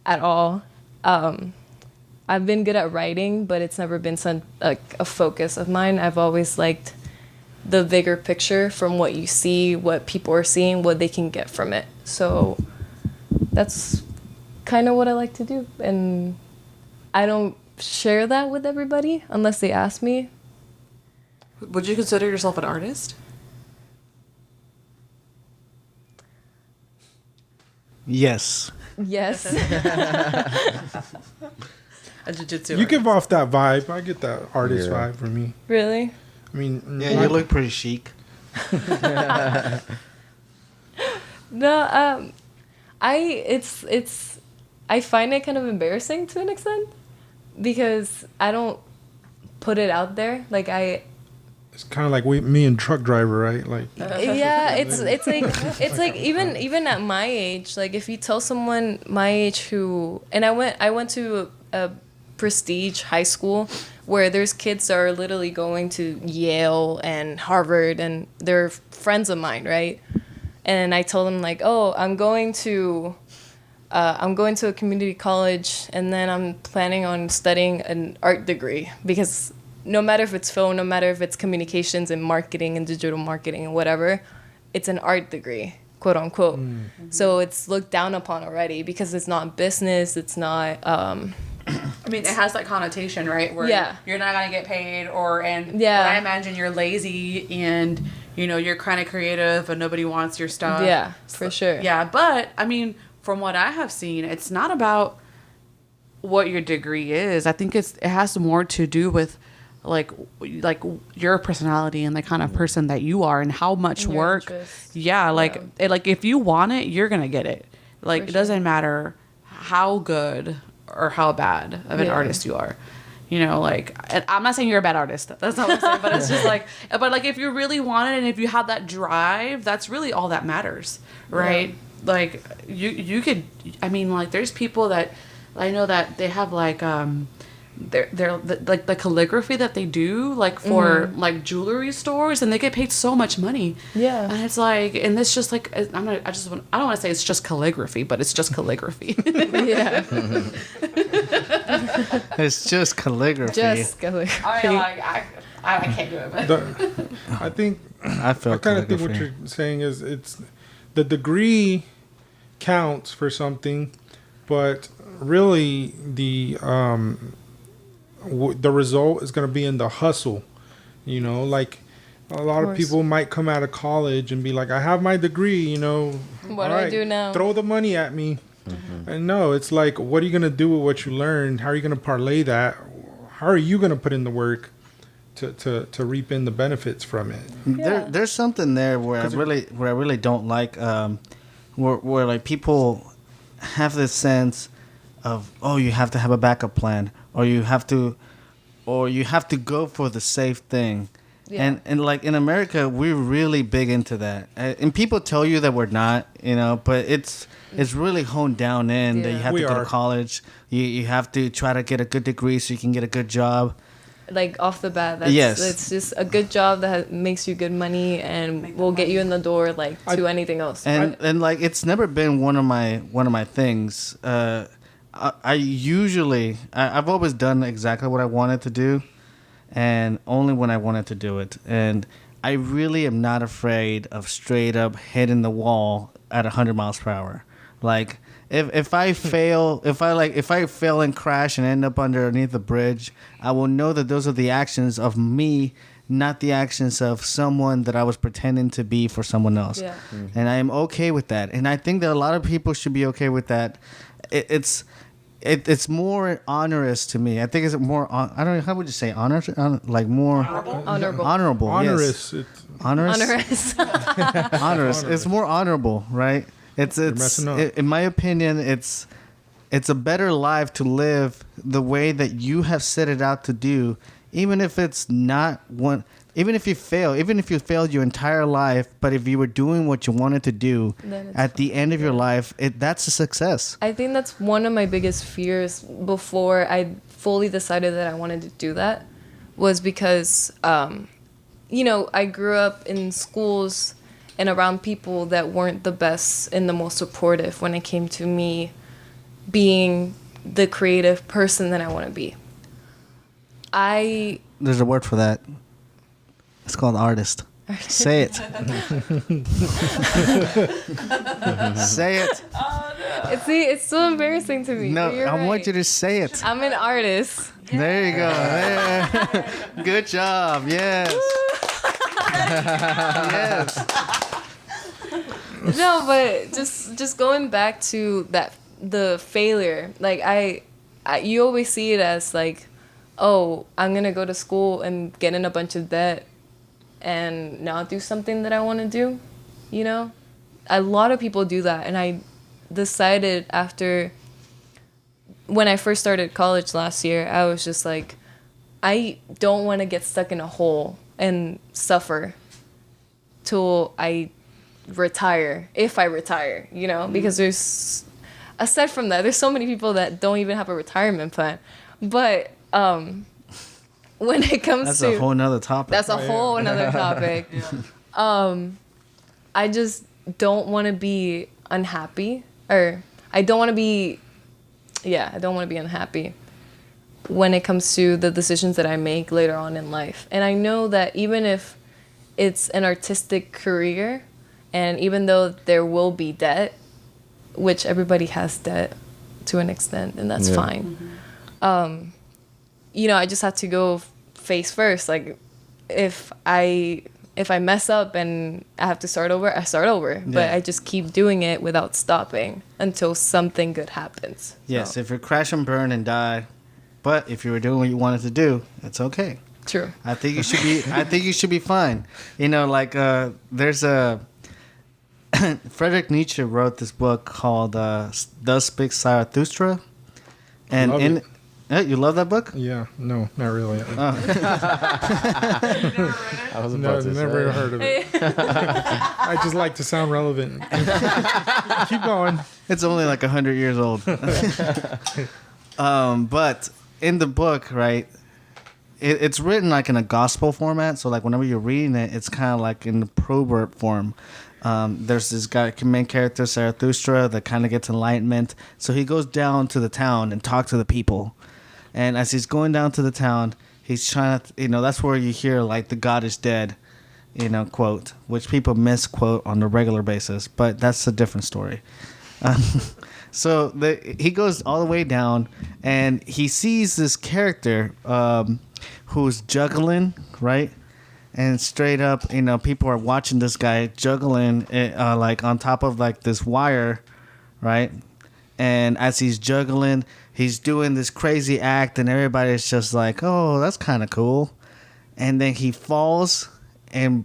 at all. I've been good at writing, but it's never been a focus of mine. I've always liked the bigger picture from what you see, what people are seeing, what they can get from it. So that's kind of what I like to do. And I don't share that with everybody unless they ask me. Would you consider yourself an artist? Yes. Yes. A jiu-jitsu You give artist. off that vibe. I get that artist Yeah. vibe from me. Really? I mean, Yeah, you look pretty chic. No, I find it kind of embarrassing to an extent because I don't put it out there. Like it's kind of like me and truck driver, right? Like, yeah, it's like even at my age, like if you tell someone my age who, and I went to a prestige high school where there's kids that are literally going to Yale and Harvard and they're friends of mine, right? And I told them like, oh, I'm going to a community college and then I'm planning on studying an art degree because no matter if it's film, no matter if it's communications and marketing and digital marketing and whatever, it's an art degree, quote unquote. Mm-hmm. So it's looked down upon already because it's not business, it's not... I mean, it has that connotation, right? Where you're not going to get paid I imagine you're lazy and, you're kind of creative and nobody wants your stuff. Yeah, for sure. Yeah, but, I mean, from what I have seen, it's not about what your degree is. I think it has more to do with like your personality and the kind of person that you are and how much work. Interest. Yeah, like if you want it, you're going to get it. Like, it doesn't matter how good or how bad of an artist you are. And I'm not saying you're a bad artist. That's not what I'm saying. But it's just but if you really want it and if you have that drive, that's really all that matters, right? Yeah. Like you could. I mean, like there's people that I know that they have they're like the calligraphy that they do like for like jewelry stores, and they get paid so much money. Yeah. And it's like, and it's just like, I don't want to say it's just calligraphy, but it's just calligraphy. Yeah. It's just calligraphy. Just calligraphy. I mean, like, I can't do it. But. I think I feel I kind of think what calligraphy. you're saying is it's the degree counts for something, but really the result is going to be in the hustle. You know, like a lot of people might come out of college and be like, I have my degree, you know. What do I do now? Throw the money at me. And no, it's like, what are you going to do with what you learned? How are you going to parlay that? How are you going to put in the work to reap in the benefits from it? There's something there where I really don't like where like people have this sense of, oh, you have to have a backup plan, or you have to go for the safe thing. Yeah. And like in America, we're really big into that. And people tell you that we're not, you know, but it's really honed down in that you have to go to college. You have to try to get a good degree so you can get a good job. Like off the bat, it's just a good job that makes you good money and will get you in the door like to anything else. And like it's never been one of my things. I've always done exactly what I wanted to do, and only when I wanted to do it. And I really am not afraid of straight up hitting the wall at 100 miles per hour. Like if I fail and crash and end up underneath the bridge, I will know that those are the actions of me, not the actions of someone that I was pretending to be for someone else. Yeah. And I am okay with that. And I think that a lot of people should be okay with that. It's more onerous to me. I think it's more. I don't know, how would you say honor? Like more Honorable. Honorable. Onerous. Yes. Onerous. Onerous. It's more honorable, right? It's messing up. in my opinion, it's a better life to live the way that you have set it out to do, even if it's not one. Even if you failed your entire life, but if you were doing what you wanted to do at the end of your life, that's a success. I think that's one of my biggest fears before I fully decided that I wanted to do that, was because, I grew up in schools and around people that weren't the best and the most supportive when it came to me being the creative person that I want to be. There's a word for that. It's called artist. Say it. Say it. See, it's so embarrassing to me. No, but you're I right. want you to say it. I'm an artist. There you go. There. Good job. Yes. Yes. No, but just going back to the failure. Like I you always see it as like, oh, I'm gonna go to school and get in a bunch of debt and not do something that I want to do, you know? A lot of people do that, and I decided when I first started college last year, I was just like, I don't want to get stuck in a hole and suffer till I retire, if I retire, you know? Because aside from that, there's so many people that don't even have a retirement plan. But when it comes That's to... a whole nother topic. That's a whole another topic. I just don't want to be unhappy. Or I don't want to be... Yeah, I don't want to be unhappy when it comes to the decisions that I make later on in life. And I know that even if it's an artistic career, and even though there will be debt, which everybody has debt to an extent, and that's fine. Mm-hmm. I just have to go face first. Like, if I mess up and I have to start over, I start over. Yeah. But I just keep doing it without stopping until something good happens. Yes, if you crash and burn and die, but if you were doing what you wanted to do, it's okay. True. I think you should be. I think you should be fine. There's a Friedrich Nietzsche wrote this book called "Thus Speaks Zarathustra," and you love that book? Yeah, no, not really. I was about to never say. heard of it. I just like to sound relevant. Keep going. It's only like 100 years old. But in the book, right? It's written like in a gospel format, so like whenever you're reading it, it's kind of like in the proverb form. There's this guy, main character Zarathustra, that kind of gets enlightenment. So he goes down to the town and talks to the people, and as he's going down to the town, he's trying to, that's where you hear like the God is dead, quote, which people misquote on a regular basis, but that's a different story. So he goes all the way down, and he sees this character who's juggling, right? And straight up, people are watching this guy juggling, like on top of like this wire, right? And as he's juggling, he's doing this crazy act, and everybody's just like, "Oh, that's kind of cool." And then he falls, and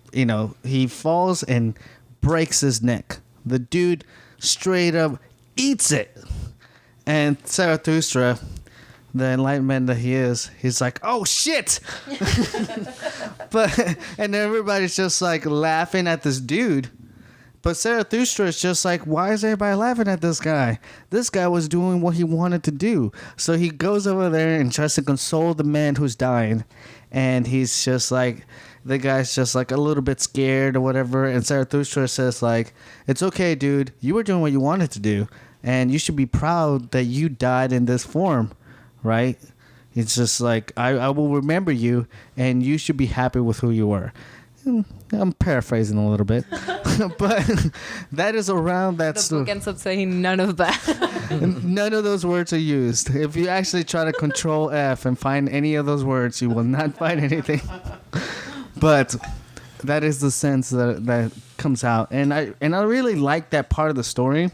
breaks his neck. The dude straight up eats it. And Zarathustra, the enlightenment that he is, he's like, "Oh shit!" and everybody's just like laughing at this dude. But Zarathustra is just like, why is everybody laughing at this guy? This guy was doing what he wanted to do. So he goes over there and tries to console the man who's dying. And he's just like, the guy's just like a little bit scared or whatever. And Zarathustra says like, "It's okay, dude. You were doing what you wanted to do. And you should be proud that you died in this form, right? It's just like, I will remember you, and you should be happy with who you were." I'm paraphrasing a little bit, but that is around that The book ends up saying none of that. None of those words are used. If you actually try to Control F and find any of those words, you will not find anything. But that is the sense that comes out, and I really like that part of the story,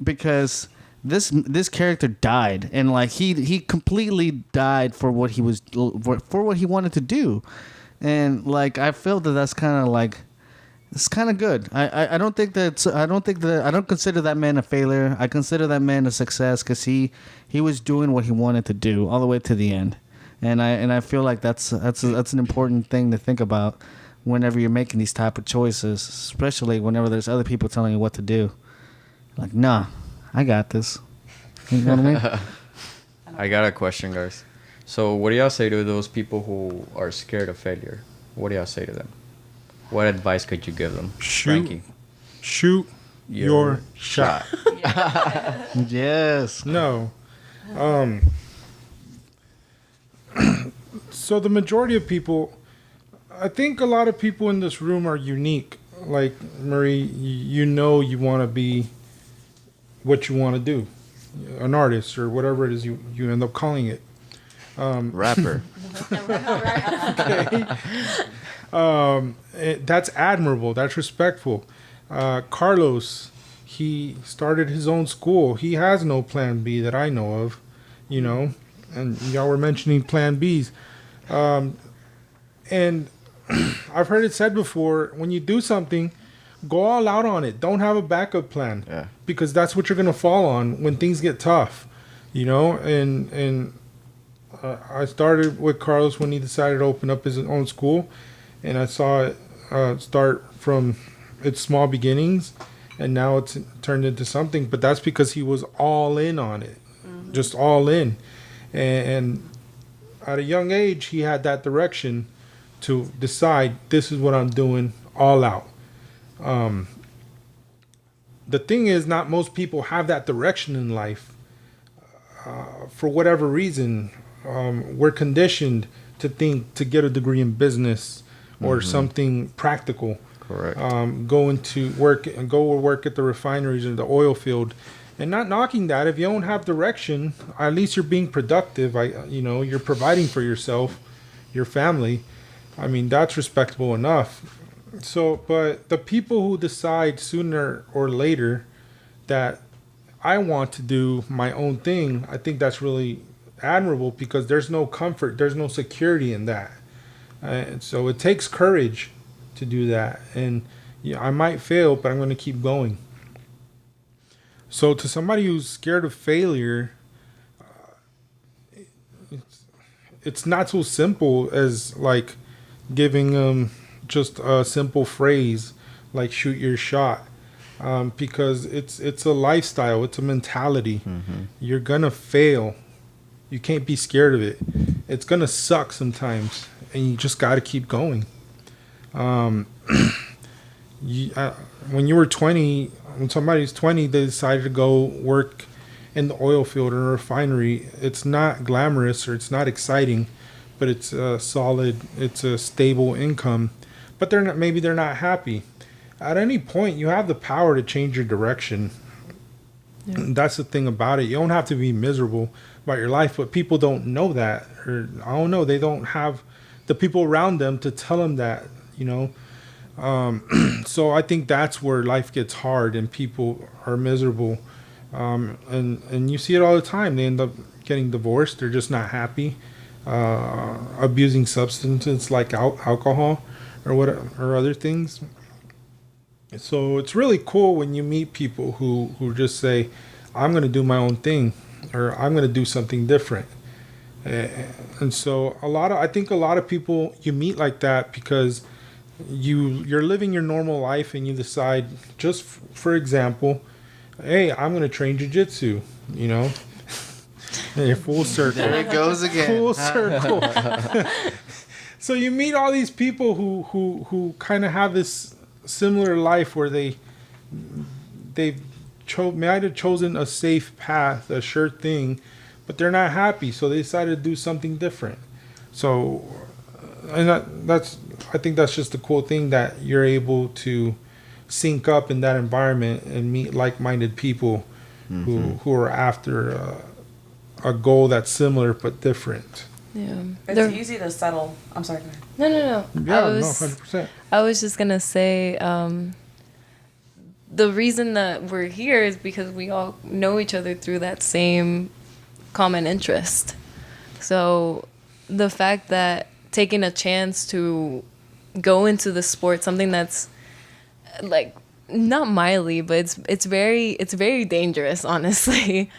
because this character died, and like he completely died for what he wanted to do. And like I feel that's kind of like, it's kind of good. I don't consider that man a failure. I consider that man a success because he was doing what he wanted to do all the way to the end. And I feel like that's an important thing to think about whenever you're making these type of choices, especially whenever there's other people telling you what to do. Like, nah, I got this. You know what I mean? I got a question, guys. So what do y'all say to those people who are scared of failure? What do y'all say to them? What advice could you give them? Frankie? Shoot your shot. Yes. No. So the majority of people, I think a lot of people in this room are unique. Like, Marie, you want to be what you want to do. An artist or whatever it is you end up calling it. Rapper. Okay. That's admirable. That's respectful. Carlos, he started his own school. He has no plan B that I know of, and y'all were mentioning plan Bs. And I've heard it said before, when you do something, go all out on it. Don't have a backup plan. Yeah. Because that's what you're going to fall on when things get tough, and I started with Carlos when he decided to open up his own school, and I saw it start from its small beginnings, and now it's turned into something. But that's because he was all in on it, just all in. And at a young age, he had that direction to decide, this is what I'm doing, all out. The thing is, not most people have that direction in life. For whatever reason, we're conditioned to think to get a degree in business or something practical. Correct. Go work at the refineries or the oil field, and not knocking that. If you don't have direction, at least you're being productive. You're providing for yourself, your family. I mean, that's respectable enough. So, but the people who decide sooner or later that I want to do my own thing, I think that's really admirable, because there's no comfort, there's no security in that. And so it takes courage to do that. And I might fail, but I'm going to keep going. So to somebody who's scared of failure, it's not so simple as like giving them just a simple phrase like shoot your shot, because it's a lifestyle, it's a mentality. You're gonna fail You can't be scared of it. It's gonna suck sometimes, and you just got to keep going. When you were 20, when somebody's 20, they decided to go work in the oil field or a refinery. It's not glamorous or it's not exciting, but it's a solid, it's a stable income. But maybe they're not happy. At any point, you have the power to change your direction. Yeah. That's the thing about it. You don't have to be miserable about your life, but people don't know that, or I don't know, they don't have the people around them to tell them that, you know. So I think that's where life gets hard and people are miserable. And you see it all the time. They end up getting divorced. They're just not happy. Abusing substances like alcohol or other things. So it's really cool when you meet people who just say, I'm going to do my own thing, or I'm going to do something different. And so I think a lot of people you meet like that because you're living your normal life and you decide, just for example, hey, I'm going to train jiu-jitsu, you know. Hey, full circle. There it goes again. Full circle. So you meet all these people who kind of have this similar life where they've might have chosen a safe path, a sure thing, but they're not happy, so they decided to do something different. So, and I think that's just the cool thing, that you're able to sync up in that environment and meet like-minded people who are after a goal that's similar but different. Yeah, it's easy to settle. I'm sorry. Go ahead. No. Yeah, 100%. I was just gonna say, the reason that we're here is because we all know each other through that same common interest. So the fact that taking a chance to go into the sport, something that's like not mildly, but it's very dangerous, honestly.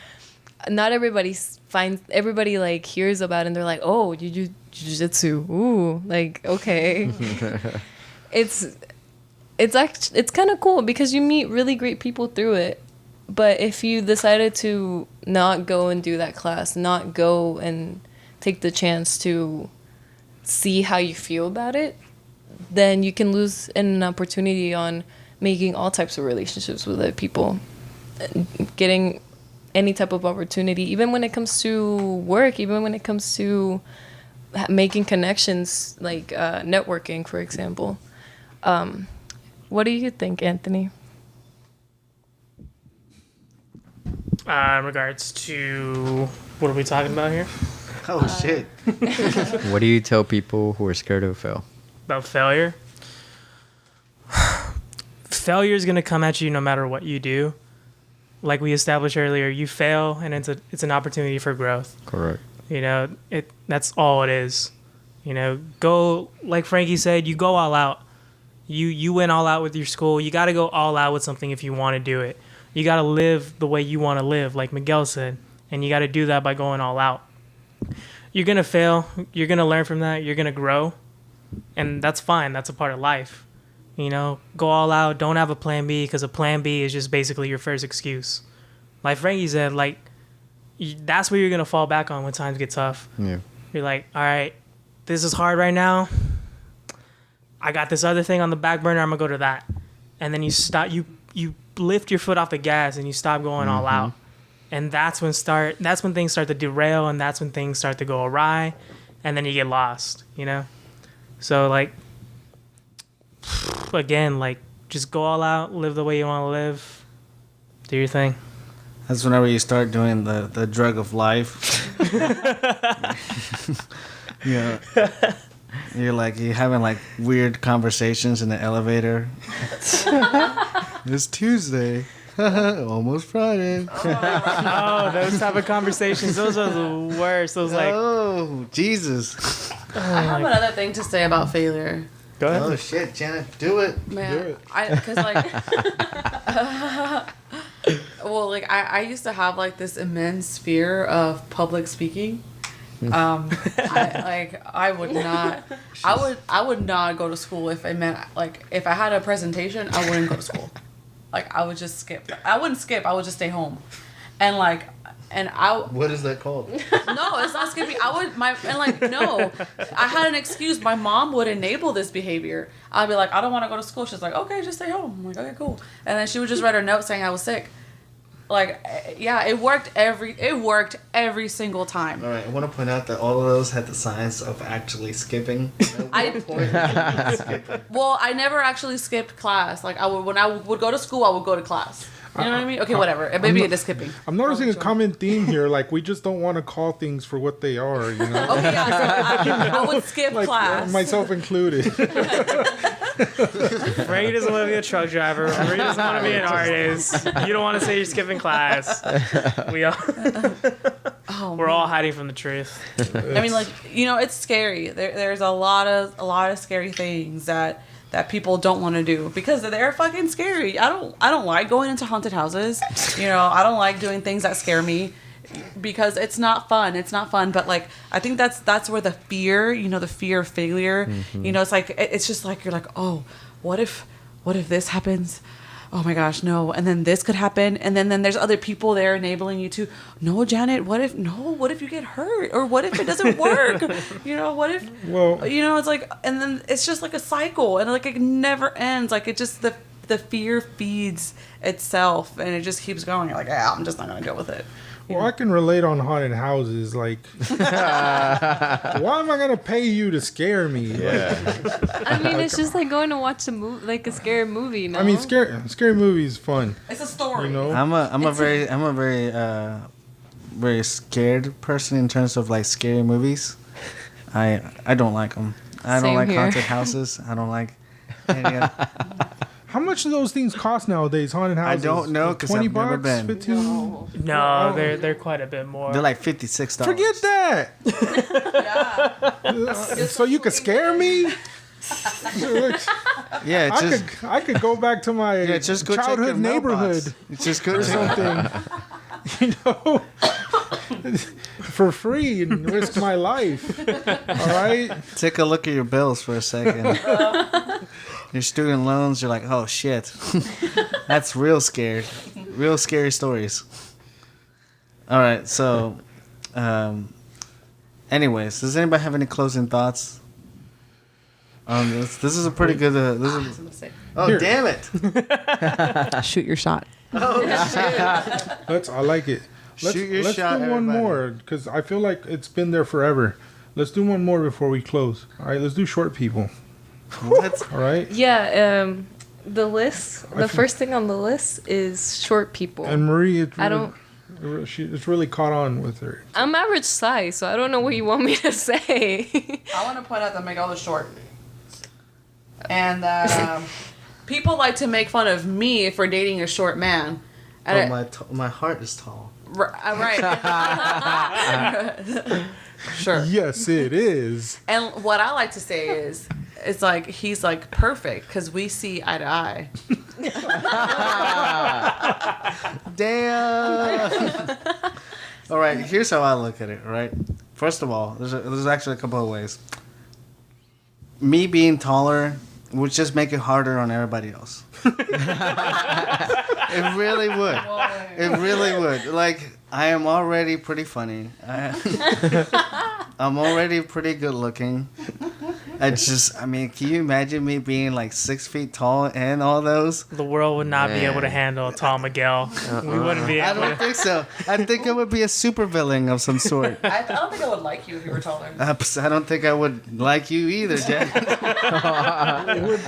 Not everybody like hears about it and they're like, oh, you do jiu-jitsu, ooh, like, okay. it's kind of cool because you meet really great people through it. But if you decided to not go and do that class, not go and take the chance to see how you feel about it, then you can lose an opportunity on making all types of relationships with other people, getting any type of opportunity, even when it comes to work, even when it comes to making connections, like networking, for example. What do you think, Anthony? In regards to, what are we talking about here? Oh, shit. What do you tell people who are scared to fail? About failure? Failure is going to come at you no matter what you do. Like we established earlier, you fail and it's an opportunity for growth. Correct. You know, that's all it is. You know, go, like Frankie said, you go all out. You went all out with your school. You got to go all out with something if you want to do it. You got to live the way you want to live, like Miguel said. And you got to do that by going all out. You're going to fail. You're going to learn from that. You're going to grow. And that's fine. That's a part of life. You know, go all out. Don't have a plan B, because a plan B is just basically your first excuse. Like Frankie said, like, that's where you're going to fall back on when times get tough. Yeah. You're like, all right, this is hard right now. I got this other thing on the back burner. I'm going to go to that. And then you stop. You lift your foot off the gas and you stop going all out. And that's when things start to derail, and that's when things start to go awry, and then you get lost, you know? So, like, again, like, just go all out, live the way you want to live, do your thing. That's whenever you start doing the drug of life. You know, you're having like weird conversations in the elevator. It's Tuesday. Almost Friday. Oh, those type of conversations, those are the worst. Those like, oh, Jesus. I have another thing to say about failure. Go ahead. Oh, shit, Janet. Do it. Man, because like, well, like I used to have like this immense fear of public speaking. I would not go to school if it meant, like, if I had a presentation, I wouldn't go to school. Like, I would just skip. I wouldn't skip. I would just stay home. And like, And I What is that called? no, it's not skipping. No, I had an excuse. My mom would enable this behavior. I'd be like, I don't want to go to school. She's like, okay, just stay home. I'm like, okay, cool. And then she would just write her note saying I was sick. Like, yeah, it worked every single time. All right, I want to point out that all of those had the signs of actually skipping. Well, I never actually skipped class. Like, when I would go to school, I would go to class. You know what I mean? Okay, whatever. Maybe it is skipping. I'm noticing a common theme here. Like, we just don't want to call things for what they are, you know? Okay, yeah, so I would skip class. Myself included. Ray doesn't want to be a truck driver. Ray doesn't want to be an artist. You don't want to say you're skipping class. We're all hiding from the truth. I mean, like, you know, it's scary. There's a lot of scary things that people don't want to do because they're fucking scary. I don't like going into haunted houses. You know, I don't like doing things that scare me because it's not fun. It's not fun. But like, I think that's where the fear, you know, the fear of failure, you know, it's like, it's just like, you're like, oh, what if this happens? Oh my gosh, no. And then this could happen. And then there's other people there enabling you to, no, Janet, what if you get hurt? Or what if it doesn't work? You know, what if, you know, it's like, and then it's just like a cycle and like it never ends. Like it just, the fear feeds itself and it just keeps going. You're like, yeah, I'm just not going to go with it. Well, I can relate on haunted houses. Like, why am I gonna pay you to scare me? Yeah. I mean, it's just like going to watch a movie, like a scary movie. No? I mean, scary movie is fun. It's a story. You know, I'm a very scared person in terms of like scary movies. I don't like them. I don't Same like here. haunted houses. I don't like any of how much do those things cost nowadays? Haunted houses? I don't know because I've never been. 15? No, they're quite a bit more. They're like $56. Forget that. Yeah. So you could scare me? Yeah, just I could go back to my just go check your childhood neighborhood mailbox. Just go or check. something, you know, for free and risk my life. All right. Take a look at your bills for a second. Your student loans, you're like, oh shit. That's real scary stories. All right, so anyways, does anybody have any closing thoughts on this? This is a pretty good Here. Damn it. Shoot your shot. I like it. Let's Shoot your do shot, one everybody. more because I feel like it's been there forever. Let's do one more before we close. All right, let's do short people. What? All right. Yeah, the list, the first thing on the list is short people. And Marie, it's really, really caught on with her. I'm average size, so I don't know what you want me to say. I want to point out that Miguel is short. And that people like to make fun of me for dating a short man. And My heart is tall. right. Sure. Yes, it is. And what I like to say is, it's like he's like perfect because we see eye to eye. Damn. All right, here's how I look at it. Right. First of all, there's actually a couple of ways. Me being taller would just make it harder on everybody else. It really would. It really would. Like, I am already pretty funny. I'm already pretty good looking. I mean, can you imagine me being like 6 feet tall and all those? The world would not be able to handle tall Miguel. We wouldn't be I able don't to. think so. I think I would be a supervillain of some sort. I don't think I would like you if you were taller. I don't think I would like you either, Jack.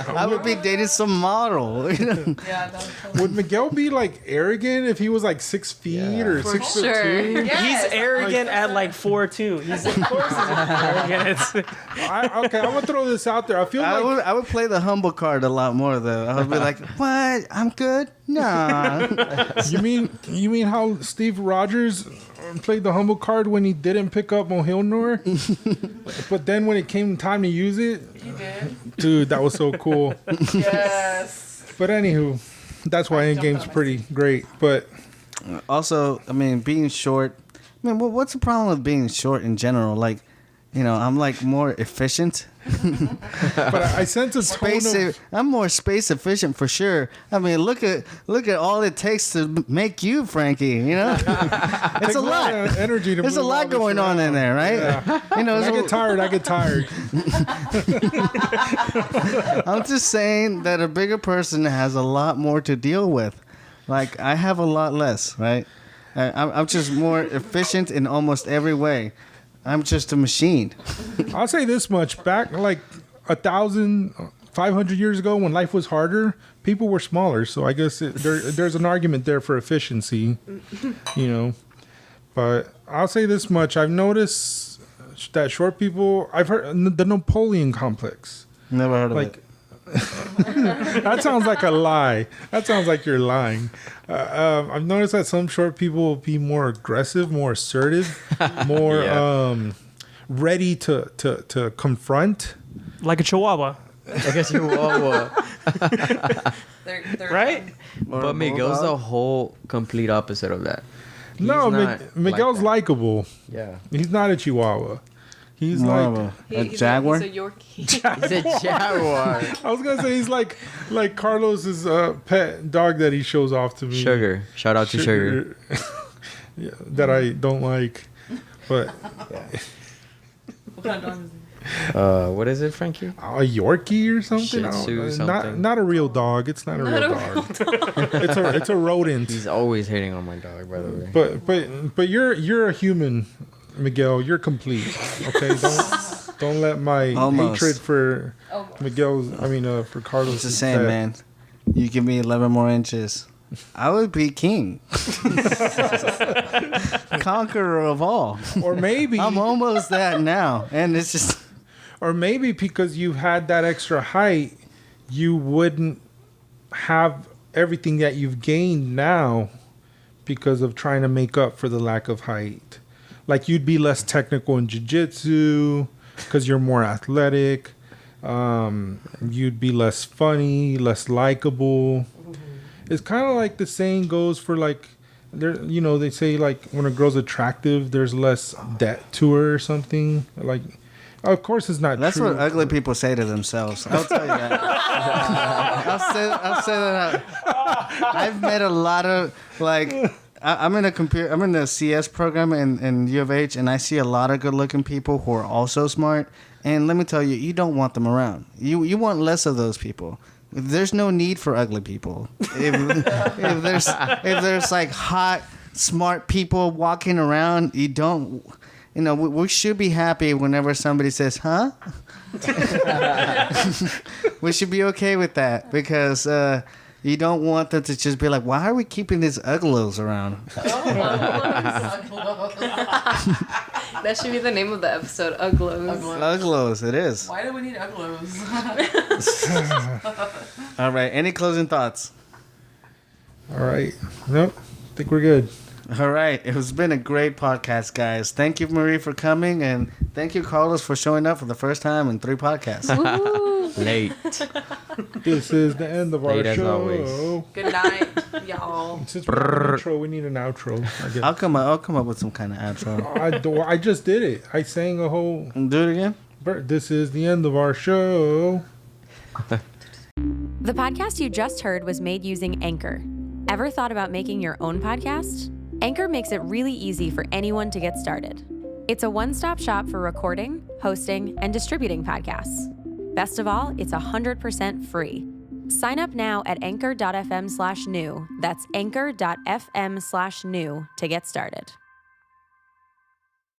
I would be dating some model. You know? Yeah, Would Miguel be like arrogant if he was like 6 feet or For 6'2"? sure. He's arrogant at like 4'2". He's of course he's arrogant. Okay, I'm gonna throw this out there. I feel like I would play the humble card a lot more though. I would be like, "What? I'm good? Nah." you mean how Steve Rogers played the humble card when he didn't pick up Mohilnor, but then when it came time to use it, you did. dude, that was so cool. Yes. But anywho, that's why Endgame's pretty great. But Also, I mean, being short. I mean, what's the problem with being short in general? Like, I'm like more efficient. But I sense a tone of... I'm more space efficient for sure. I mean, look at all it takes to make you, Frankie. It's a lot. Energy to There's a move lot all this going on in around. there, right? Yeah. When I get tired, I get tired. I'm just saying that a bigger person has a lot more to deal with. Like, I have a lot less, right? I'm just more efficient in almost every way. I'm just a machine. I'll say this much. Back like 1,500 years ago when life was harder, people were smaller. So I guess there's an argument there for efficiency, But I'll say this much. I've noticed that short people... I've heard the Napoleon complex. Never heard of it. That sounds like a lie. That sounds like you're lying. I've noticed that some short people will be more aggressive, more assertive, more ready to confront. Like a chihuahua. I guess you will. They're Right? But Miguel's the whole complete opposite of that. He's No, not Miguel's that. likable. Yeah. He's not a chihuahua. He's More like... of a jaguar. He's a Yorkie. He's a jaguar. I was gonna say he's like Carlos's pet dog that he shows off to me. Sugar. Shout out to Sugar. Yeah, that I don't like, but What kind of dog is he? What is it, Frankie? a Yorkie or something. Shih I don't- Tzu something. Not a real dog. It's not a real dog. It's a rodent. He's always hating on my dog, by the way. But you're a human, Miguel. You're complete. Okay, don't let my Almost. hatred for for Carlos. It's the same, man. You give me 11 more inches, I would be king. Conqueror of all. Or maybe I'm almost that now. And it's just... Or maybe because you had that extra height, you wouldn't have everything that you've gained now because of trying to make up for the lack of height. Like you'd be less technical in jiu-jitsu because you're more athletic. You'd be less funny, less likable. It's kind of like the saying goes for like, they say like when a girl's attractive, there's less debt to her or something. Like, of course, it's not That's true. what ugly people say to themselves. I'll tell you that. I'll say that. I've met a lot of like. I'm in the CS program in U of H, and I see a lot of good-looking people who are also smart. And let me tell you, you don't want them around. You want less of those people. There's no need for ugly people. If there's like hot, smart people walking around, you don't. We should be happy whenever somebody says, huh? We should be okay with that because you don't want them to just be like, why are we keeping these uglos around? That should be the name of the episode, Uglos. Uglos, it is. Why do we need Uglos? All right, any closing thoughts? All right. Nope. I think we're good. All right, it has been a great podcast, guys. Thank you, Marie, for coming, and thank you, Carlos, for showing up for the first time in 3 podcasts. Late. This is the end of our Late as show. always. Good night, y'all. Since we have an intro, we need an outro. I guess. I'll come up with some kind of outro. I just did it. I sang a whole. Do it again. This is the end of our show. The podcast you just heard was made using Anchor. Ever thought about making your own podcast? Anchor makes it really easy for anyone to get started. It's a one-stop shop for recording, hosting, and distributing podcasts. Best of all, it's 100% free. Sign up now at anchor.fm/new. That's anchor.fm/new to get started.